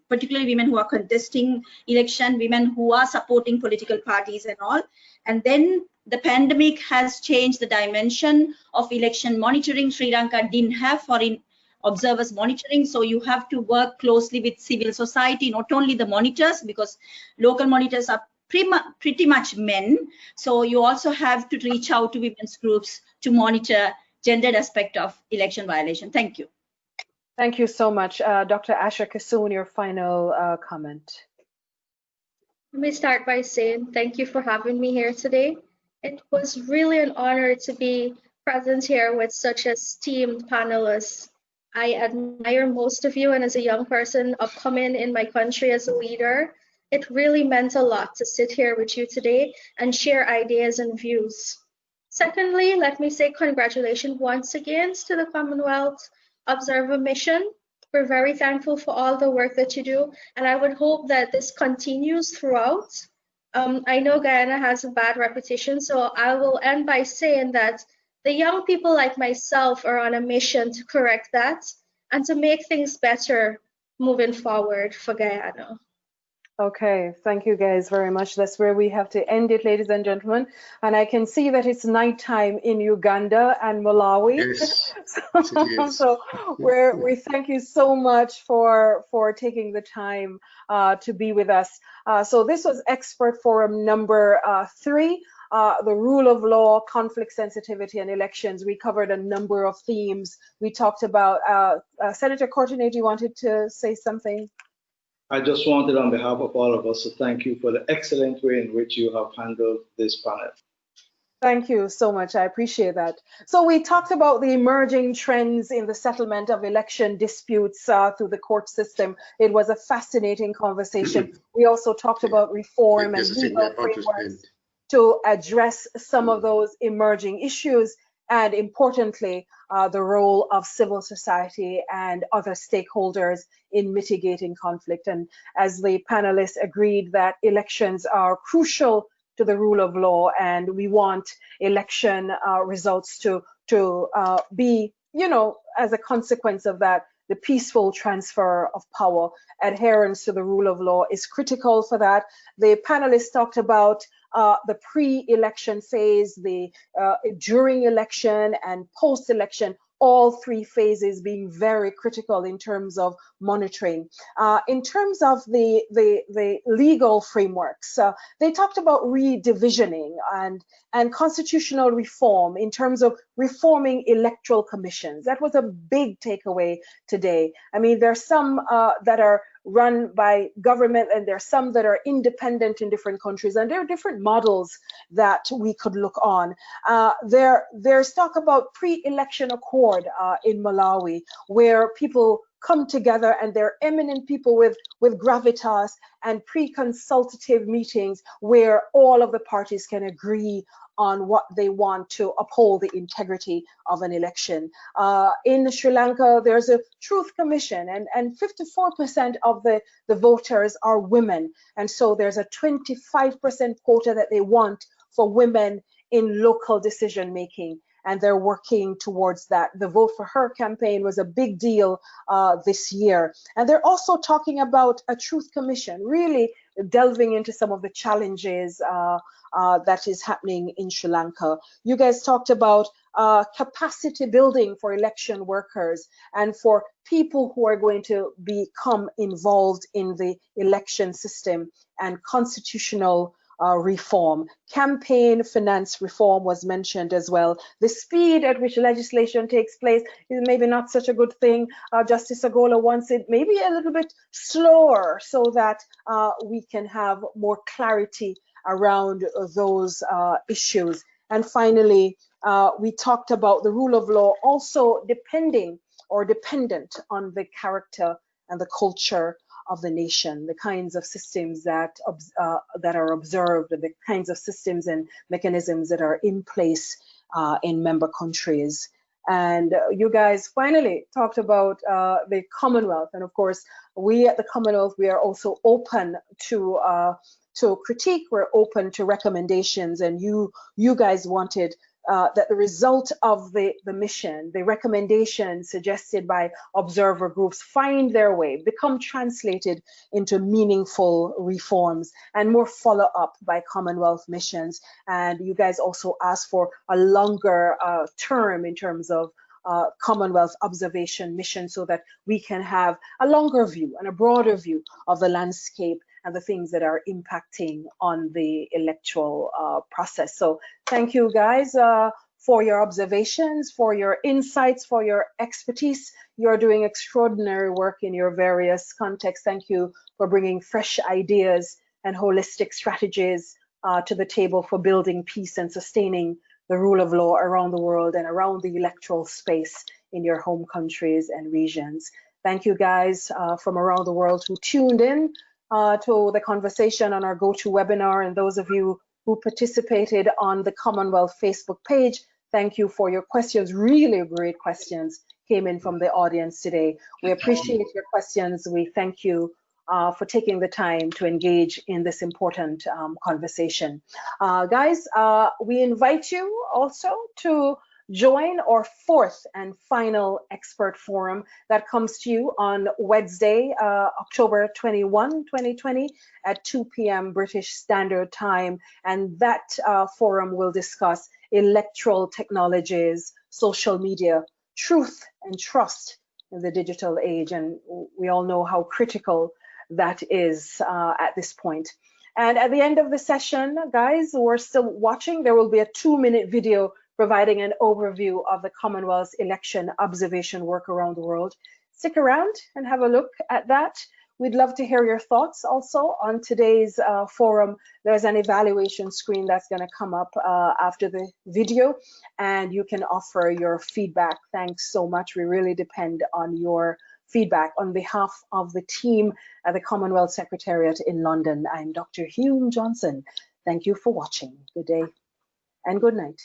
Speaker 5: particularly women who are contesting election, women who are supporting political parties and all. And then the pandemic has changed the dimension of election monitoring. Sri Lanka didn't have foreign observers monitoring, so you have to work closely with civil society, not only the monitors, because local monitors are pretty much men, so you also have to reach out to women's groups to monitor gendered aspect of election violation. Thank you.
Speaker 8: Thank you so much. Dr. Asha Kissoon, your final comment.
Speaker 6: Let me start by saying thank you for having me here today. It was really an honor to be present here with such esteemed panelists. I admire most of you, and as a young person upcoming in my country as a leader, it really meant a lot to sit here with you today and share ideas and views. Secondly, let me say congratulations once again to the Commonwealth Observer Mission. We're very thankful for all the work that you do, and I would hope that this continues throughout. I know Guyana has a bad reputation, so I will end by saying that the young people like myself are on a mission to correct that and to make things better moving forward for Guyana.
Speaker 8: Okay, thank you guys very much. That's where we have to end it, ladies and gentlemen. And I can see that it's nighttime in Uganda and Malawi.
Speaker 3: Yes.
Speaker 8: So we thank you so much for taking the time to be with us. So this was Expert Forum number 3. The rule of law, conflict sensitivity, and elections. We covered a number of themes. We talked about, Senator Courtenay, you wanted to say something?
Speaker 4: I just wanted, on behalf of all of us, to thank you for the excellent way in which you have handled this panel.
Speaker 8: Thank you so much. I appreciate that. So we talked about the emerging trends in the settlement of election disputes through the court system. It was a fascinating conversation. We also talked about reform and legal frameworks to address some of those emerging issues, and importantly, the role of civil society and other stakeholders in mitigating conflict. And as the panelists agreed that elections are crucial to the rule of law, and we want election results to be, you know, as a consequence of that, the peaceful transfer of power. Adherence to the rule of law is critical for that. The panelists talked about the pre-election phase, the during election and post-election, all three phases being very critical in terms of monitoring. In terms of the legal frameworks, they talked about redivisioning and constitutional reform in terms of reforming electoral commissions. That was a big takeaway today. I mean, there's some that are run by government, and there's some that are independent in different countries, and there are different models that we could look on. There's talk about pre-election accord in Malawi, where people come together and they're eminent people with gravitas, and pre-consultative meetings where all of the parties can agree on what they want to uphold the integrity of an election. In Sri Lanka, there's a truth commission, and 54% of the voters are women. And so there's a 25% quota that they want for women in local decision making, and they're working towards that. The Vote for Her campaign was a big deal this year. And they're also talking about a truth commission, really delving into some of the challenges that is happening in Sri Lanka. You guys talked about capacity building for election workers and for people who are going to become involved in the election system, and constitutional reform. Campaign finance reform was mentioned as well. The speed at which legislation takes place is maybe not such a good thing. Justice Agola wants it maybe a little bit slower, so that we can have more clarity around those issues. And finally, we talked about the rule of law also dependent on the character and the culture of the nation, the kinds of systems that are observed, the kinds of systems and mechanisms that are in place in member countries. And you guys finally talked about the Commonwealth, and of course, we at the Commonwealth, we are also open to critique. We're open to recommendations, and you guys wanted that the result of the mission, the recommendations suggested by observer groups, find their way, become translated into meaningful reforms and more follow-up by Commonwealth missions. And you guys also asked for a longer term in terms of Commonwealth observation mission, so that we can have a longer view and a broader view of the landscape and the things that are impacting on the electoral process. So thank you guys for your observations, for your insights, for your expertise. You're doing extraordinary work in your various contexts. Thank you for bringing fresh ideas and holistic strategies to the table for building peace and sustaining the rule of law around the world and around the electoral space in your home countries and regions. Thank you guys from around the world who tuned in to the conversation on our GoToWebinar, and those of you who participated on the Commonwealth Facebook page. Thank you for your questions. Really great questions came in from the audience today. We appreciate your questions. We thank you for taking the time to engage in this important conversation. Guys, we invite you also to join our fourth and final expert forum that comes to you on Wednesday, October 21, 2020 at 2 p.m. British Standard Time. And that forum will discuss electoral technologies, social media, truth and trust in the digital age. And we all know how critical that is at this point. And at the end of the session, guys, we're still watching. There will be a 2-minute video providing an overview of the Commonwealth's election observation work around the world. Stick around and have a look at that. We'd love to hear your thoughts also on today's forum. There's an evaluation screen that's going to come up after the video, and you can offer your feedback. Thanks so much. We really depend on your feedback. On behalf of the team at the Commonwealth Secretariat in London, I'm Dr. Hume Johnson. Thank you for watching. Good day and good night.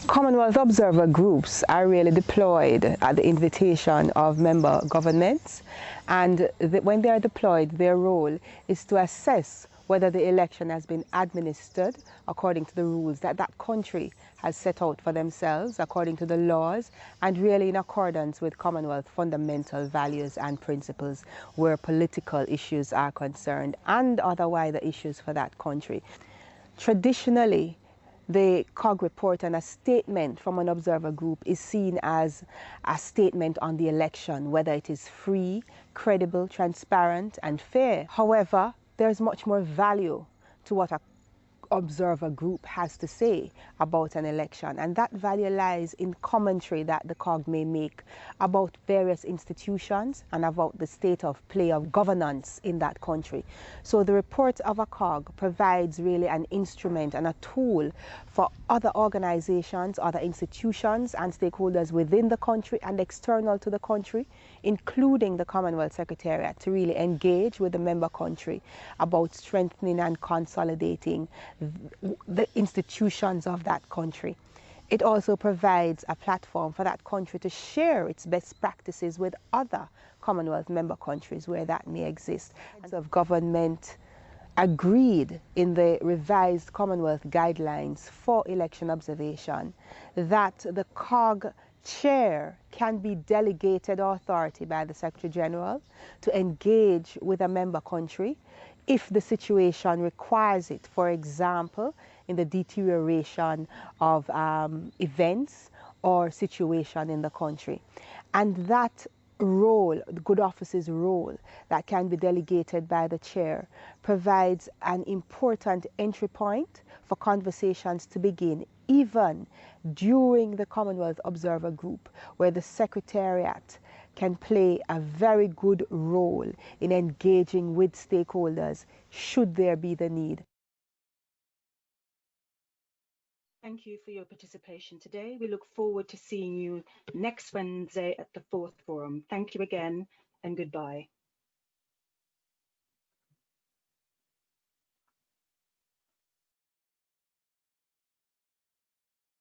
Speaker 9: Commonwealth observer groups are really deployed at the invitation of member governments, and when they are deployed, their role is to assess whether the election has been administered according to the rules that that country has set out for themselves, according to the laws, and really in accordance with Commonwealth fundamental values and principles where political issues are concerned and other wider issues for that country. Traditionally, the COG report and a statement from an observer group is seen as a statement on the election, whether it is free, credible, transparent, and fair. However, there's much more value to what a observer group has to say about an election, and that value lies in commentary that the COG may make about various institutions and about the state of play of governance in that country. So the report of a COG provides really an instrument and a tool for other organizations, other institutions and stakeholders within the country and external to the country, including the Commonwealth Secretariat, to really engage with the member country about strengthening and consolidating the institutions of that country. It also provides a platform for that country to share its best practices with other Commonwealth member countries where that may exist. Heads of government agreed in the revised Commonwealth guidelines for election observation that the COG chair can be delegated authority by the Secretary General to engage with a member country if the situation requires it, for example, in the deterioration of events or situation in the country. And that role, the good office's role that can be delegated by the chair, provides an important entry point for conversations to begin, even during the Commonwealth Observer Group, where the Secretariat can play a very good role in engaging with stakeholders should there be the need.
Speaker 2: Thank you for your participation today. We look forward to seeing you next Wednesday at the 4th Forum. Thank you again and goodbye.